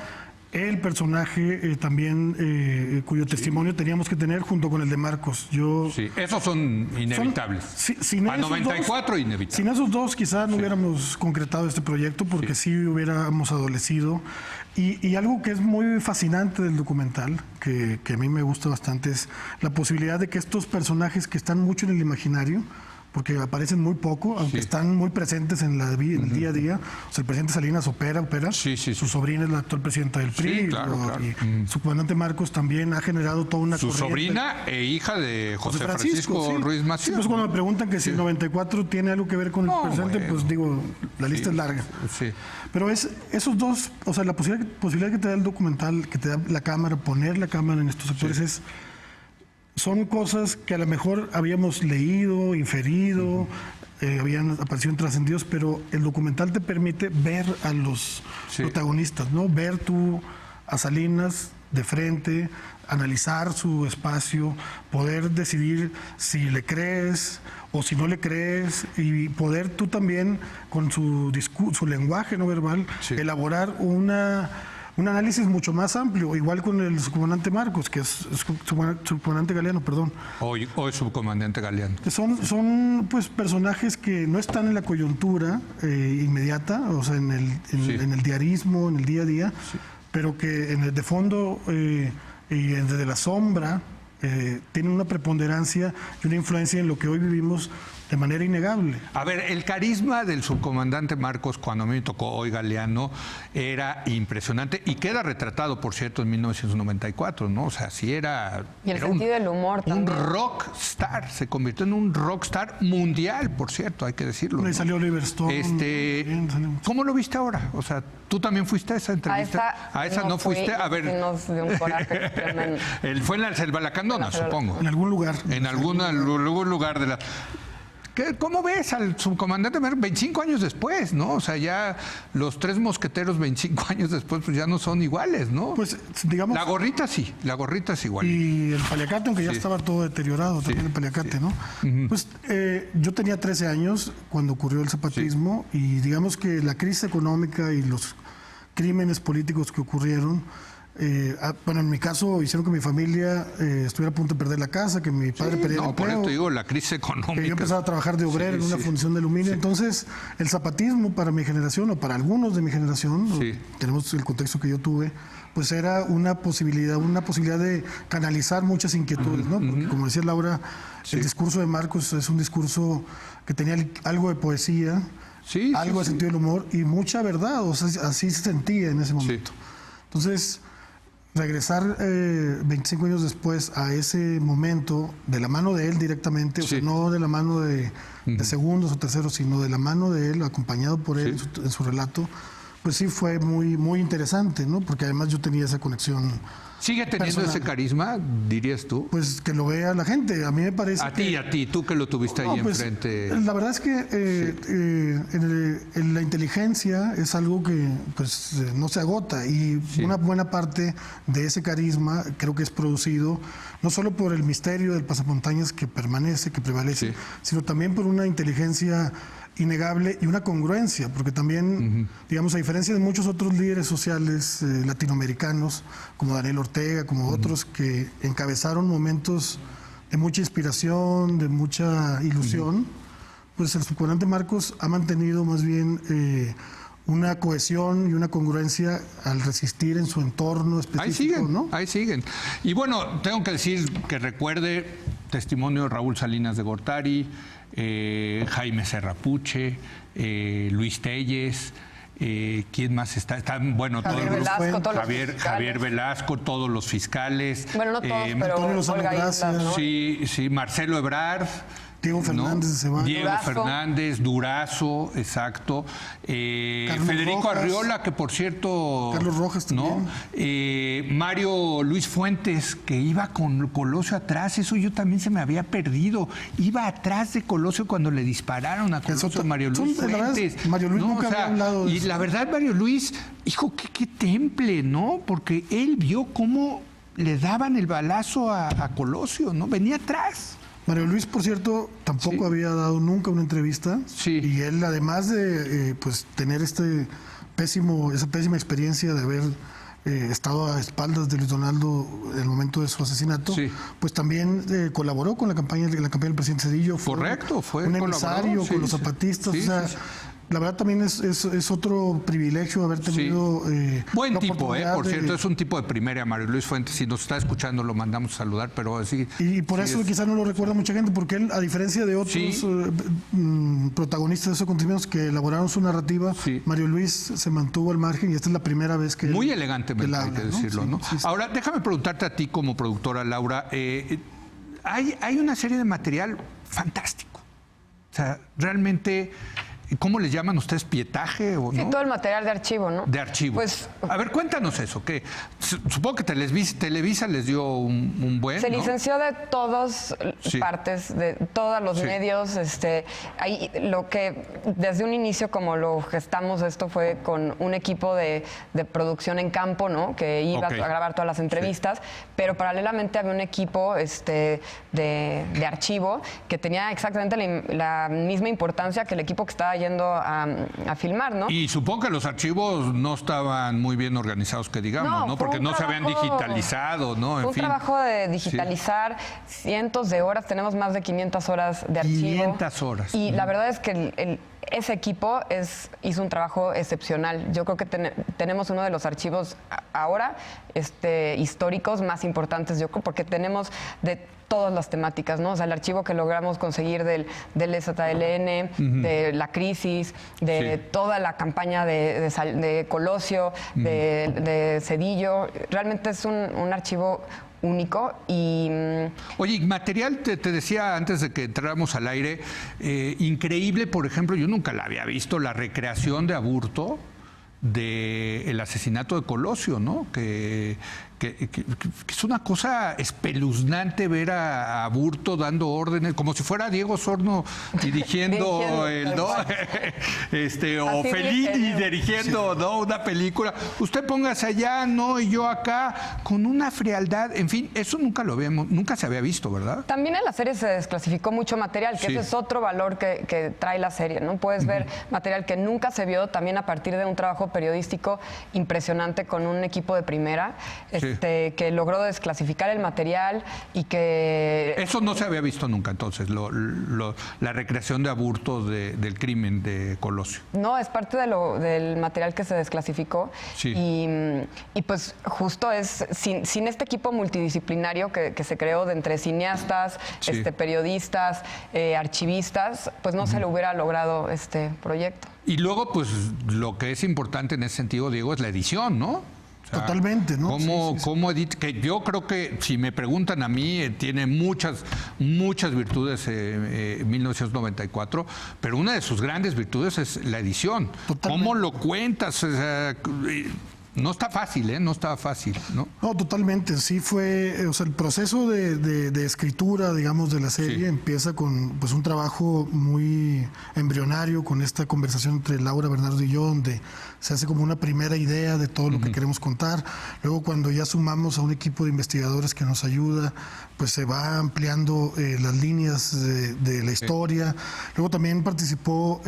B: el personaje también cuyo testimonio teníamos que tener junto con el de Marcos.
A: Esos son inevitables. A 94 inevitables.
B: Sin esos dos quizás no hubiéramos concretado este proyecto porque sí hubiéramos adolecido. Y algo que es muy fascinante del documental, que a mí me gusta bastante, es la posibilidad de que estos personajes que están mucho en el imaginario, porque aparecen muy poco, aunque están muy presentes en el día a día. O sea, el presidente Salinas opera. Su sobrina es la actual presidenta del PRI. Y su comandante Marcos también ha generado toda una corriente.
A: Su sobrina e hija de José Francisco Ruiz Massieu.
B: Pues cuando me preguntan que si el 94 tiene algo que ver con el presente, pues digo, la lista es larga. Pero esos dos, o sea, la posibilidad que te da el documental, que te da la cámara, poner la cámara en estos actores son cosas que a lo mejor habíamos leído, inferido, habían aparecido en Trascendidos, pero el documental te permite ver a los protagonistas, ¿no? Ver tú a Salinas de frente, analizar su espacio, poder decidir si le crees o si no le crees, y poder tú también con su lenguaje no verbal elaborar un análisis mucho más amplio, igual con el subcomandante Marcos, que es subcomandante Galeano, perdón.
A: Hoy subcomandante Galeano.
B: Son pues personajes que no están en la coyuntura inmediata, o sea, en el diarismo, en el día a día, pero que de fondo y desde la sombra tienen una preponderancia y una influencia en lo que hoy vivimos de manera innegable.
A: A ver, el carisma del subcomandante Marcos, cuando a mí me tocó hoy Galeano, era impresionante y queda retratado, por cierto, en 1994, ¿no? O sea, sí era...
C: Y el sentido del humor también.
A: Un rockstar, se convirtió en un rockstar mundial, por cierto, hay que decirlo.
B: Y salió Oliver Stone.
A: ¿Cómo lo viste ahora? O sea, ¿tú también fuiste a esa entrevista?
C: A esa no
A: fuiste. A ver...
C: Nos dio un coraje tremendo.
A: Fue en la Selva Lacandona, supongo.
B: En algún lugar.
A: En algún lugar de la... ¿Cómo ves al subcomandante 25 años después, no? O sea, ya los tres mosqueteros 25 años después pues ya no son iguales, ¿no?
B: Pues, digamos...
A: La gorrita es igual.
B: Y el paliacate, aunque ya estaba todo deteriorado, también el paliacate, ¿no? Pues yo tenía 13 años cuando ocurrió el zapatismo y digamos que la crisis económica y los crímenes políticos que ocurrieron, bueno, en mi caso hicieron que mi familia estuviera a punto de perder la casa, que mi padre perdiera el empleo.
A: Por eso te digo, la crisis económica.
B: Que yo empezaba a trabajar de obrero en una función de aluminio. Entonces, el zapatismo para mi generación, o para algunos de mi generación, tenemos el contexto que yo tuve, pues era una posibilidad de canalizar muchas inquietudes, ¿no? Porque, como decía Laura, el discurso de Marcos es un discurso que tenía algo de poesía, algo de sentido del humor y mucha verdad, o sea, así se sentía en ese momento. Entonces, regresar 25 años después a ese momento, de la mano de él directamente, o sea, no de la mano de segundos o terceros, sino de la mano de él, acompañado por él en su relato, pues sí fue muy, muy interesante, ¿no? Porque además yo tenía esa conexión.
A: ¿Sigue teniendo ese carisma, dirías tú?
B: Pues que lo vea la gente. A mí me parece
A: a ti, tú que lo tuviste ahí enfrente.
B: La verdad es que en la inteligencia es algo que pues no se agota y una buena parte de ese carisma creo que es producido no solo por el misterio del pasamontañas que permanece, que prevalece, sino también por una inteligencia innegable y una congruencia, porque también, digamos, a diferencia de muchos otros líderes sociales latinoamericanos, como Daniel Ortega, como otros que encabezaron momentos de mucha inspiración, de mucha ilusión, pues el subcomandante Marcos ha mantenido más bien una cohesión y una congruencia al resistir en su entorno específico.
A: Ahí siguen,
B: ¿no?
A: Ahí siguen. Y bueno, tengo que decir que recuerde testimonio de Raúl Salinas de Gortari, Jaime Serrapuche, Luis Telles, ¿quién más está? Están, bueno, Javier Velasco, todos los fiscales.
C: Bueno, no todos, pero Olga Islas, ¿no?
A: Sí, Marcelo Ebrard.
B: Diego Fernández de Ceballos.
A: Diego Fernández, Durazo, exacto. Federico
B: Rojas,
A: Arriola, que por cierto...
B: Carlos Rojas también.
A: ¿no? Mario Luis Fuentes, que iba con Colosio atrás, eso yo también se me había perdido. Iba atrás de Colosio cuando le dispararon a Colosio, Mario Luis Fuentes.
B: Mario Luis nunca había hablado de
A: eso. Y la verdad, Mario Luis, hijo, qué temple, ¿no? Porque él vio cómo le daban el balazo a Colosio, ¿no? Venía atrás.
B: Mario Luis, por cierto, tampoco había dado nunca una entrevista. Y él, además de pues tener esa pésima experiencia de haber estado a espaldas de Luis Donaldo en el momento de su asesinato, pues también colaboró con la campaña del presidente Zedillo.
A: Fue
B: un emisario con los zapatistas. La verdad también es otro privilegio haber tenido...
A: Buen tipo, por cierto, es un tipo de primera, Mario Luis Fuentes. Si nos está escuchando, lo mandamos a saludar, pero sí...
B: Y por eso quizás no lo recuerda mucha gente, porque él, a diferencia de otros protagonistas de esos acontecimientos que elaboraron su narrativa, Mario Luis se mantuvo al margen y esta es la primera vez que...
A: Muy elegantemente, hay que decirlo, ¿no? Ahora, déjame preguntarte a ti como productora, Laura. Hay una serie de material fantástico. O sea, realmente... ¿cómo le llaman ustedes? ¿Pietaje o no?
C: Sí, todo el material de archivo, ¿no?
A: De archivo.
C: Pues,
A: a ver, cuéntanos eso, que supongo que Televisa les dio un buen,
C: se
A: ¿no?
C: licenció de todas partes, de todos los medios. Ahí, lo que desde un inicio, como lo gestamos esto, fue con un equipo de producción en campo, ¿no? Que iba a grabar todas las entrevistas, pero paralelamente había un equipo de archivo que tenía exactamente la misma importancia que el equipo que estaba yendo a filmar, ¿no?
A: Y supongo que los archivos no estaban muy bien organizados, que digamos, ¿no? Porque no se habían digitalizado, ¿no?
C: Fue un trabajo de digitalizar cientos de horas, tenemos más de 500 horas de archivo.
A: 500 horas.
C: Y la verdad es que ese equipo hizo un trabajo excepcional. Yo creo que tenemos uno de los archivos ahora históricos más importantes, yo creo, porque tenemos de todas las temáticas, ¿no? O sea, el archivo que logramos conseguir del EZLN, de la crisis, de toda la campaña de Colosio, de Cedillo, realmente es un archivo único. Y
A: oye, material, te decía antes de que entráramos al aire, increíble, por ejemplo, yo nunca la había visto, la recreación de Aburto del asesinato de Colosio, ¿no? Que es una cosa espeluznante ver a Aburto dando órdenes, como si fuera Diego Osorno dirigiendo el, ¿no? O Fellini dirigiendo, ¿no? Una película. Usted póngase allá, ¿no? Y yo acá, con una frialdad. En fin, eso nunca se había visto, ¿verdad?
C: También en la serie se desclasificó mucho material, que ese es otro valor que trae la serie, ¿no? Puedes ver material que nunca se vio, también a partir de un trabajo periodístico impresionante con un equipo de primera. Que logró desclasificar el material y que...
A: Eso no se había visto nunca, entonces, la recreación de Aburto del crimen de Colosio.
C: No, es parte del material que se desclasificó. Y pues justo es, sin este equipo multidisciplinario que se creó de entre cineastas, periodistas, archivistas, pues no se le hubiera logrado este proyecto.
A: Y luego, pues, lo que es importante en ese sentido, Diego, es la edición, ¿no?
B: Totalmente, ¿no?
A: ¿Cómo edita? Que yo creo que, si me preguntan a mí, tiene muchas virtudes 1994, pero una de sus grandes virtudes es la edición. Totalmente. ¿Cómo lo cuentas? O sea, no está fácil, ¿eh? No estaba fácil, ¿no?
B: No, totalmente. Sí fue, o sea, el proceso de escritura, digamos, de la serie empieza con pues un trabajo muy embrionario, con esta conversación entre Laura, Bernardo y yo, donde se hace como una primera idea de todo lo que queremos contar. Luego, cuando ya sumamos a un equipo de investigadores que nos ayuda, pues se va ampliando las líneas de la historia. Luego también participó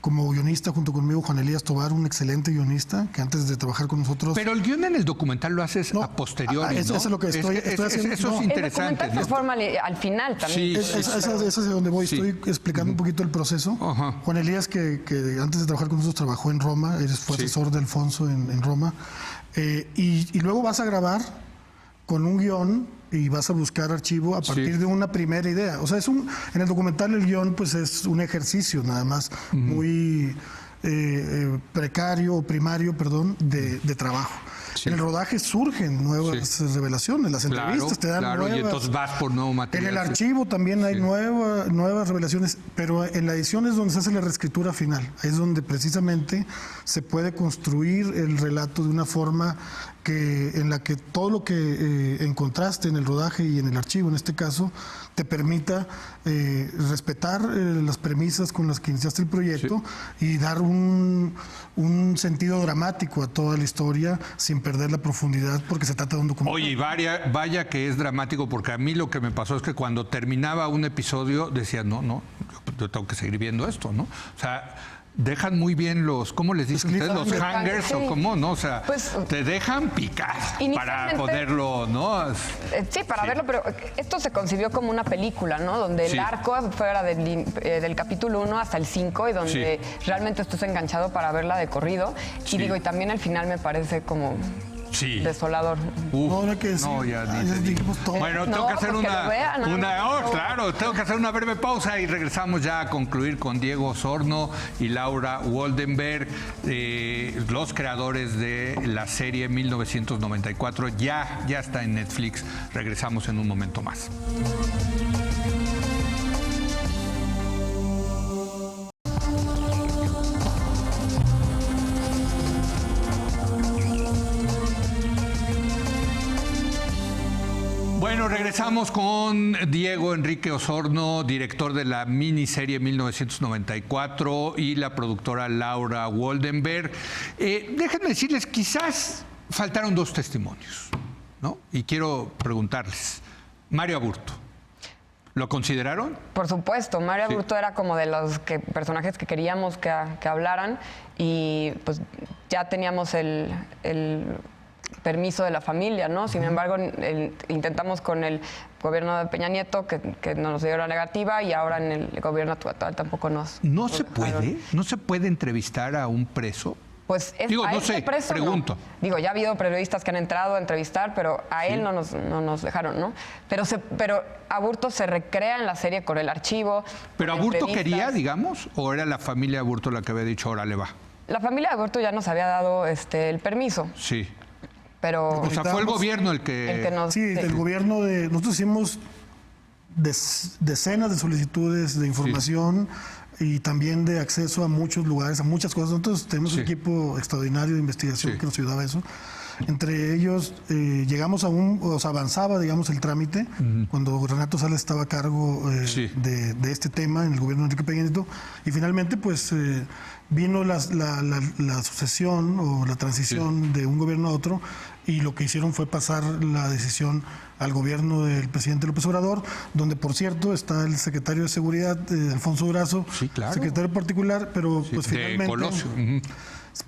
B: como guionista junto conmigo Juan Elías Tobar, un excelente guionista que antes de trabajar con nosotros...
A: Pero el guion en el documental lo haces a posteriori, ¿no?
B: Eso es lo que estoy haciendo.
C: Eso
B: es
C: interesante. El documental se forma al final también.
B: Esa es de donde voy. Estoy explicando un poquito el proceso. Juan Elías, que antes de trabajar con nosotros trabajó en Roma, fue asesor de Alfonso en Roma. Y luego vas a grabar con un guión y vas a buscar archivo a partir de una primera idea. O sea, en el documental el guión pues es un ejercicio nada más muy precario o primario, perdón, de trabajo. En el rodaje surgen nuevas revelaciones, las entrevistas te dan nuevas.
A: Y entonces vas por nuevo material.
B: En el archivo también hay nuevas revelaciones, pero en la edición es donde se hace la reescritura final. Es donde precisamente se puede construir el relato de una forma en la que todo lo que encontraste en el rodaje y en el archivo, en este caso, te permita respetar las premisas con las que iniciaste el proyecto y dar un sentido dramático a toda la historia sin perder la profundidad, porque se trata de un documental.
A: Oye, vaya que es dramático, porque a mí lo que me pasó es que cuando terminaba un episodio decía, no, yo tengo que seguir viendo esto, ¿no? O sea, dejan muy bien ¿cómo les dicen ustedes? Los hangers o cómo, ¿no? O sea, pues, te dejan picar para poderlo, ¿no?
C: Sí, para verlo, pero esto se concibió como una película, ¿no? Donde el arco fuera del capítulo 1 hasta el 5 y donde realmente estás enganchado para verla de corrido. Y digo, y también al final me parece como... desolador.
B: Dijimos todo.
A: Bueno, tengo que hacer tengo que hacer una breve pausa y regresamos ya a concluir con Diego Osorno y Laura Waldenberg, los creadores de la serie 1994. Ya está en Netflix. Regresamos en un momento más. Regresamos con Diego Enrique Osorno, director de la miniserie 1994, y la productora Laura Waldenberg. Déjenme decirles, quizás faltaron 2 testimonios, ¿no? Y quiero preguntarles, Mario Aburto, ¿lo consideraron?
C: Por supuesto, Mario Aburto era como de los personajes que queríamos que hablaran, y pues ya teníamos el permiso de la familia, ¿no? Sin embargo, intentamos con el gobierno de Peña Nieto que nos dio la negativa, y ahora en el gobierno actual tampoco nos...
A: ¿No se puede? ¿No se puede entrevistar a un preso?
C: Pues
A: digo, no sé,
C: preso,
A: pregunto.
C: No. Digo, ya ha habido periodistas que han entrado a entrevistar, pero a él no nos dejaron, ¿no? Pero Aburto se recrea en la serie con el archivo.
A: ¿Pero Aburto quería, digamos, o era la familia Aburto la que había dicho, órale, va?
C: La familia de Aburto ya nos había dado el permiso.
A: Sí.
C: Pero...
A: O sea, fue el gobierno el que
B: nos... Sí, del gobierno de... Nosotros hicimos decenas de solicitudes de información y también de acceso a muchos lugares, a muchas cosas. Nosotros tenemos un equipo extraordinario de investigación que nos ayudaba a eso. Entre ellos, llegamos avanzaba, digamos, el trámite cuando Renato Sales estaba a cargo de este tema en el gobierno de Enrique Peña Nieto, y finalmente, pues, vino la sucesión o la transición de un gobierno a otro, y lo que hicieron fue pasar la decisión al gobierno del presidente López Obrador, donde, por cierto, está el secretario de Seguridad, Alfonso Durazo, secretario particular, pero pues finalmente...
A: Colosio.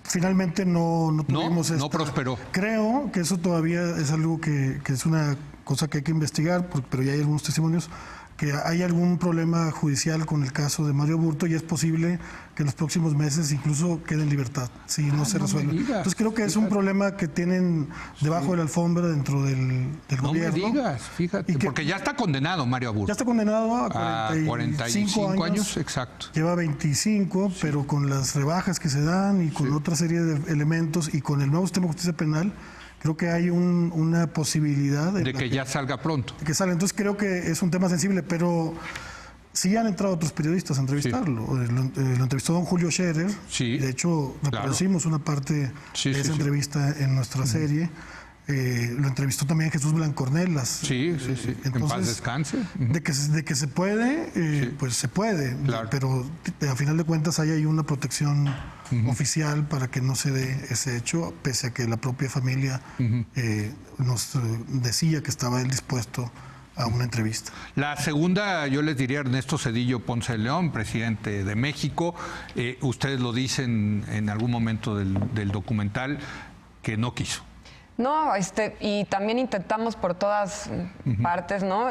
B: Finalmente no tuvimos
A: no prosperó.
B: Creo que eso todavía es algo que es una cosa que hay que investigar, pero ya hay algunos testimonios que hay algún problema judicial con el caso de Mario Aburto, y es posible que en los próximos meses incluso quede en libertad si no se resuelve. Entonces creo que es un problema que tienen debajo de la alfombra dentro del gobierno.
A: No me digas, fíjate, porque ya está condenado Mario Aburto.
B: Ya está condenado a 45 años.
A: Exacto.
B: Lleva 25, pero con las rebajas que se dan y con otra serie de elementos y con el nuevo sistema de justicia penal, creo que hay una posibilidad
A: de que ya salga pronto.
B: Que salga. Entonces creo que es un tema sensible, pero sí han entrado otros periodistas a entrevistarlo. Lo entrevistó don Julio Scherer.
A: Sí,
B: de hecho, reproducimos una parte de esa entrevista en nuestra serie. Lo entrevistó también Jesús Blancornelas.
A: Sí. Entonces, en paz descanse.
B: De que se puede, pues se puede.
A: Claro.
B: Pero a final de cuentas hay ahí una protección oficial para que no se dé ese hecho, pese a que la propia familia nos decía que estaba él dispuesto a una entrevista.
A: La segunda, yo les diría, Ernesto Zedillo Ponce de León, presidente de México. Ustedes lo dicen en algún momento del documental, que no quiso.
C: No, y también intentamos por todas partes, ¿no?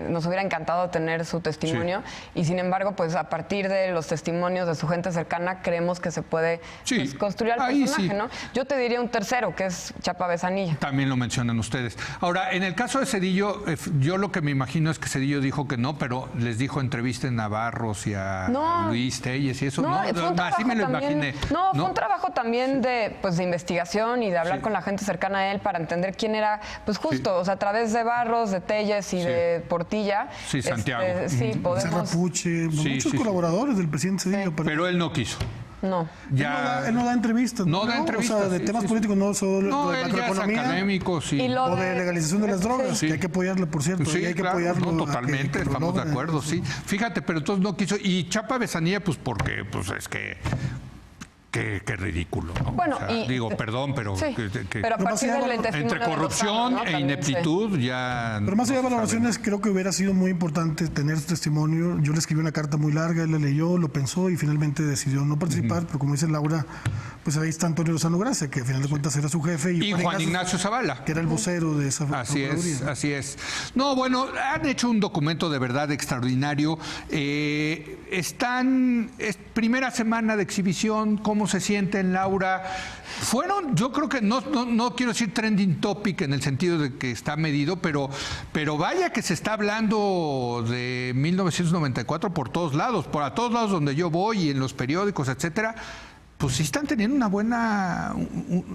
C: Nos hubiera encantado tener su testimonio, y sin embargo, pues a partir de los testimonios de su gente cercana, creemos que se puede pues, construir al personaje, ¿no? Yo te diría un tercero, que es Chapa Besanilla.
A: También lo mencionan ustedes. Ahora, en el caso de Zedillo, yo lo que me imagino es que Zedillo dijo que no, pero les dijo entrevisten a Barros y a Luis Telles y eso. No, así me lo imaginé.
C: No, fue un trabajo también de investigación y de hablar con la gente cercana a él para entender quién era, pues justo, o sea, a través de Barros, de Telles y de Portilla.
A: Sí, Santiago.
C: Podemos...
B: Serrapuche, muchos colaboradores del presidente Zedillo.
A: Pero él no quiso.
C: No.
B: Él no da entrevistas.
A: No da entrevistas.
B: O sea, de temas políticos, no solo de macroeconomía.
A: Académico,
B: o de legalización de las drogas, que hay que apoyarlo, por cierto.
A: Sí,
B: hay que
A: claro,
B: apoyarlo.
A: Totalmente, estamos de acuerdo, sí. Fíjate, pero entonces no quiso. Y Chapa Besanilla, pues porque, pues es que... Qué ridículo, ¿no?
C: Bueno,
A: digo, perdón, pero...
C: pero a partir del
A: entre corrupción e ineptitud ya...
B: Pero más allá de valoraciones, creo que hubiera sido muy importante tener su testimonio. Yo le escribí una carta muy larga, él la leyó, lo pensó y finalmente decidió no participar, pero como dice Laura, pues ahí está Antonio Lozano Gracia, que al final de cuentas era su jefe.
A: Y Juan Ignacio Zavala.
B: Que era el vocero de esa procuraduría.
A: Así es. No, bueno, han hecho un documento de verdad extraordinario. Primera semana de exhibición, ¿cómo se sienten, Laura? Fueron, yo creo que no quiero decir trending topic en el sentido de que está medido, pero vaya que se está hablando de 1994 por todos lados, a todos lados donde yo voy y en los periódicos, etcétera. pues sí están teniendo una buena...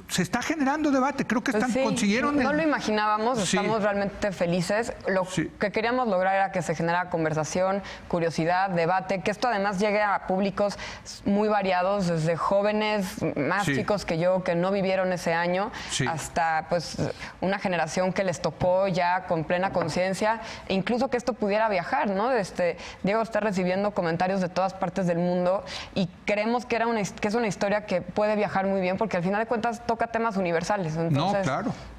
A: se está generando debate, creo que consiguieron...
C: No lo imaginábamos, estamos realmente felices. Lo que queríamos lograr era que se generara conversación, curiosidad, debate, que esto además llegue a públicos muy variados, desde jóvenes más chicos que yo, que no vivieron ese año, hasta pues una generación que les tocó ya con plena conciencia, e incluso que esto pudiera viajar, ¿no? Diego está recibiendo comentarios de todas partes del mundo y creemos que es una historia que puede viajar muy bien porque al final de cuentas toca temas universales. Entonces,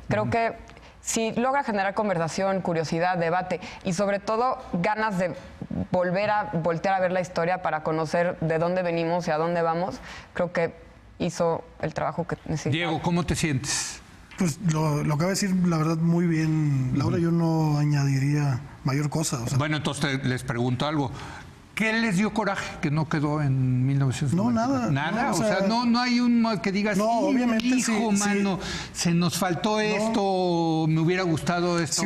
C: creo que si logra generar conversación, curiosidad, debate y sobre todo ganas de voltear a ver la historia para conocer de dónde venimos y a dónde vamos, creo que hizo el trabajo que necesitaba.
A: Diego, ¿cómo te sientes?
B: Pues lo acaba de decir, la verdad, muy bien. Laura, yo no añadiría mayor cosa. O sea,
A: bueno, entonces les pregunto algo. ¿Qué les dio coraje que no quedó en 1990?
B: No, nada.
A: ¿Nada? No, o sea, no hay un que digas,
B: no, obviamente,
A: hijo, mano, se nos faltó esto, me hubiera gustado esto.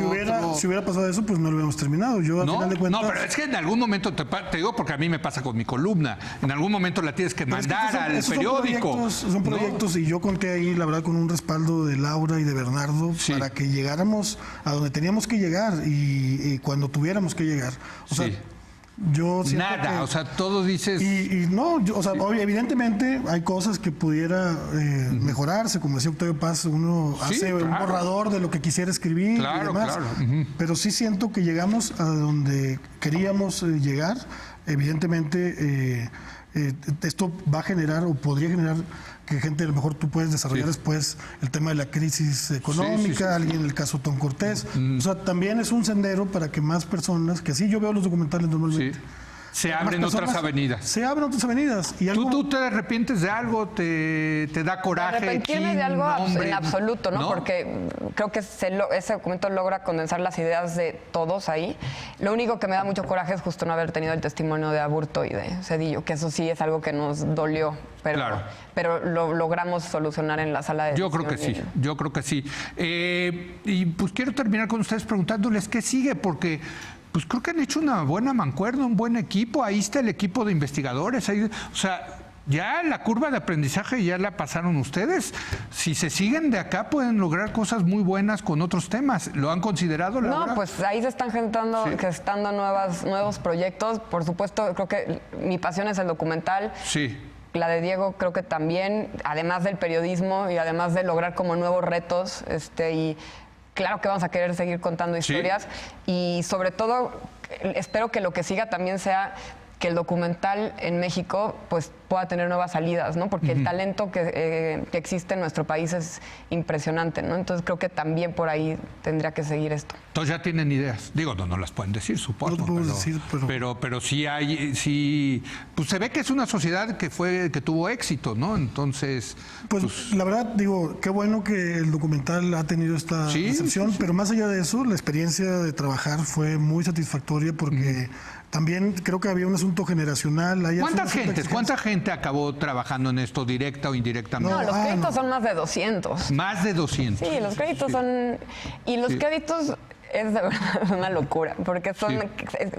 B: Si hubiera pasado eso, pues no lo hubiéramos terminado. Yo, al final de cuentas...
A: No, pero es que en algún momento, te digo porque a mí me pasa con mi columna, en algún momento la tienes que mandar al periódico.
B: Son proyectos y yo conté ahí, la verdad, con un respaldo de Laura y de Bernardo para que llegáramos a donde teníamos que llegar y cuando tuviéramos que llegar. O sea, yo
A: nada, o sea, todo dices...
B: Y no, o sea, evidentemente hay cosas que pudiera mejorarse, como decía Octavio Paz, uno hace un borrador de lo que quisiera escribir y demás, pero sí siento que llegamos a donde queríamos llegar. Evidentemente esto va a generar o podría generar que gente, a lo mejor tú puedes desarrollar después el tema de la crisis económica, alguien en el caso Tom Cortés. O sea, también es un sendero para que más personas, que así yo veo los documentales normalmente.
A: Se abren otras avenidas.
B: Se abren otras avenidas. Y algo...
A: ¿Tú te arrepientes de algo? ¿Te da coraje?
C: Arrepentirme de algo en absoluto, ¿no? Porque creo que ese documento logra condensar las ideas de todos ahí. Lo único que me da mucho coraje es justo no haber tenido el testimonio de Aburto y de Zedillo, que eso sí es algo que nos dolió. Pero lo logramos solucionar en la sala de
A: edición. Yo creo que sí. Y pues quiero terminar con ustedes preguntándoles qué sigue, porque... pues creo que han hecho una buena mancuerna, un buen equipo. Ahí está el equipo de investigadores. O sea, ya la curva de aprendizaje ya la pasaron ustedes. Si se siguen de acá, pueden lograr cosas muy buenas con otros temas. ¿Lo han considerado, Laura?
C: No, pues ahí se están gestando nuevos proyectos. Por supuesto, creo que mi pasión es el documental.
A: Sí.
C: La de Diego creo que también, además del periodismo y además de lograr como nuevos retos, y claro que vamos a querer seguir contando historias y sobre todo espero que lo que siga también sea que el documental en México pues pueda tener nuevas salidas, ¿no? Porque el talento que existe en nuestro país es impresionante, ¿no? Entonces creo que también por ahí tendría que seguir esto.
A: Entonces ya tienen ideas. Digo, no las pueden decir, supongo.
B: No puedo decir,
A: pero sí hay, pues se ve que es una sociedad que tuvo éxito, ¿no? Entonces...
B: Pues la verdad, digo, qué bueno que el documental ha tenido esta recepción, pero más allá de eso, la experiencia de trabajar fue muy satisfactoria porque... También creo que había un asunto generacional.
A: ¿Cuánta gente acabó trabajando en esto, directa o indirectamente?
C: No, los créditos son más de 200.
A: Más de 200.
C: Sí, los créditos son... Y los créditos es de verdad una locura, porque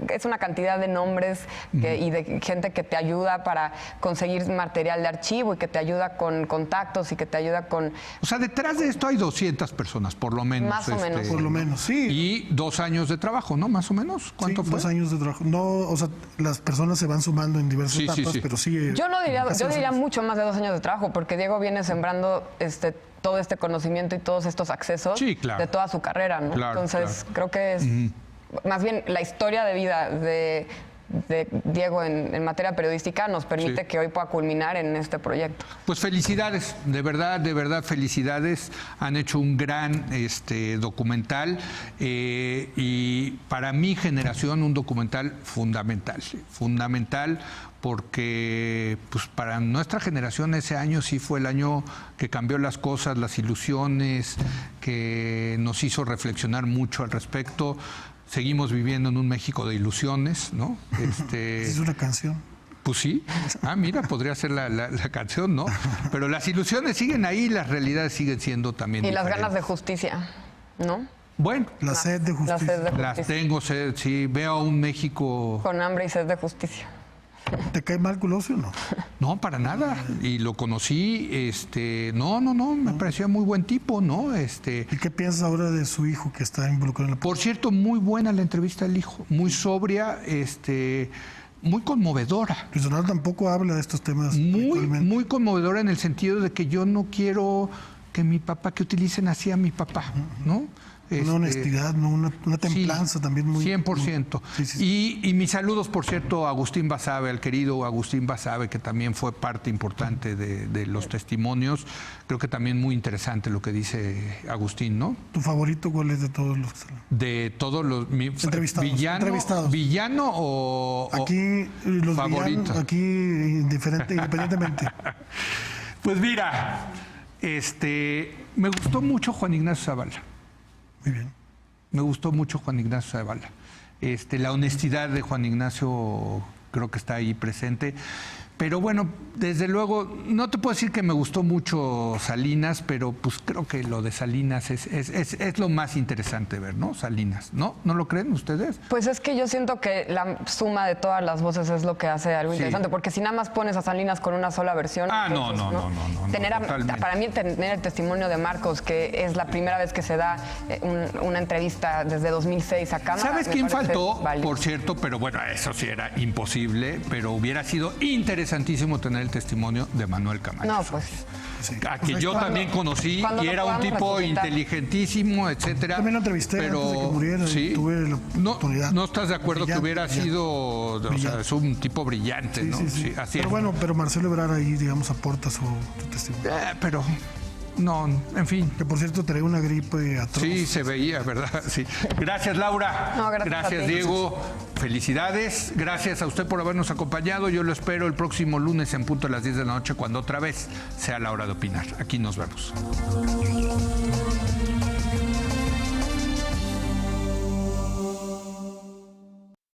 C: es una cantidad de nombres y de gente que te ayuda para conseguir material de archivo y que te ayuda con contactos y que te ayuda con...
A: O sea, detrás de esto hay 200 personas, por lo menos.
C: Más o menos.
B: Por lo menos, sí.
A: Y 2 años de trabajo, ¿no? Más o menos. ¿Cuánto fue?
B: 2 años de trabajo. No, o sea, las personas se van sumando en diversas etapas, pero sí...
C: Yo diría mucho más de 2 años de trabajo, porque Diego viene sembrando todo este conocimiento y todos estos accesos de toda su carrera, ¿no? Entonces, creo que es más bien la historia de vida de Diego en materia periodística nos permite que hoy pueda culminar en este proyecto.
A: Pues felicidades, de verdad felicidades. Han hecho un gran documental y para mi generación un documental fundamental porque pues para nuestra generación ese año sí fue el año que cambió las cosas, las ilusiones, que nos hizo reflexionar mucho al respecto. Seguimos viviendo en un México de ilusiones, ¿no?
B: Es una canción.
A: Pues sí. Mira, podría ser la canción, ¿no? Pero las ilusiones siguen ahí, las realidades siguen siendo también
C: diferentes.
A: Las
C: ganas de justicia, ¿no?
A: Bueno.
B: La sed de justicia.
A: Las tengo sed, sí. Veo a un México...
C: con hambre y sed de justicia.
B: ¿Te cae mal Colosio o no?
A: No, para nada. Y lo conocí, me parecía muy buen tipo, ¿no?
B: ¿Y qué piensas ahora de su hijo que está involucrado en la...
A: Por cierto, muy buena la entrevista del hijo, muy sobria, muy conmovedora.
B: Luis Donaldo tampoco habla de estos temas.
A: Muy conmovedora en el sentido de que yo no quiero que utilicen así a mi papá, ¿no?
B: Una honestidad, ¿no? Una templanza también muy...
A: 100%. Sí. Y mis saludos, por cierto, a Agustín Basabe, al querido Agustín Basabe, que también fue parte importante de los testimonios. Creo que también muy interesante lo que dice Agustín, ¿no?
B: ¿Tu favorito cuál es de todos los?
A: De todos los...
B: Entrevistados.
A: ¿Villano o
B: aquí los
A: favorito?
B: Villanos, aquí independientemente.
A: Pues mira, me gustó mucho Juan Ignacio Zavala.
B: Muy bien.
A: Me gustó mucho Juan Ignacio Zavala. La honestidad de Juan Ignacio creo que está ahí presente. Pero bueno, desde luego, no te puedo decir que me gustó mucho Salinas, pero pues creo que lo de Salinas es lo más interesante ver, ¿no? Salinas, ¿no? ¿No lo creen ustedes?
C: Pues es que yo siento que la suma de todas las voces es lo que hace algo interesante, porque si nada más pones a Salinas con una sola versión...
A: No.
C: Para mí tener el testimonio de Marcos, que es la primera vez que se da una entrevista desde 2006 a cámara.
A: ¿Sabes quién faltó? Por cierto, pero bueno, eso sí era imposible, pero hubiera sido interesantísimo tener el testimonio de Manuel Camacho.
C: No, pues...
B: Sí.
A: A que yo también conocí y era un tipo inteligentísimo, etcétera.
B: También lo entrevisté
A: pero
B: antes de que muriera,
A: sí,
B: tuve la oportunidad.
A: No estás de acuerdo que hubiera sido, o sea, es un tipo brillante, ¿no?
B: Sí.
A: Así
B: pero
A: es.
B: bueno, pero Marcelo Ebrard ahí, digamos, aporta su testimonio.
A: Pero no, en fin.
B: Que por cierto trae una gripe atroz.
A: Sí, se veía, ¿verdad? Sí. Gracias, Laura.
C: No, gracias
A: Diego. Felicidades. Gracias a usted por habernos acompañado. Yo lo espero el próximo lunes en punto a las 10 de la noche, cuando otra vez sea la hora de opinar. Aquí nos vemos.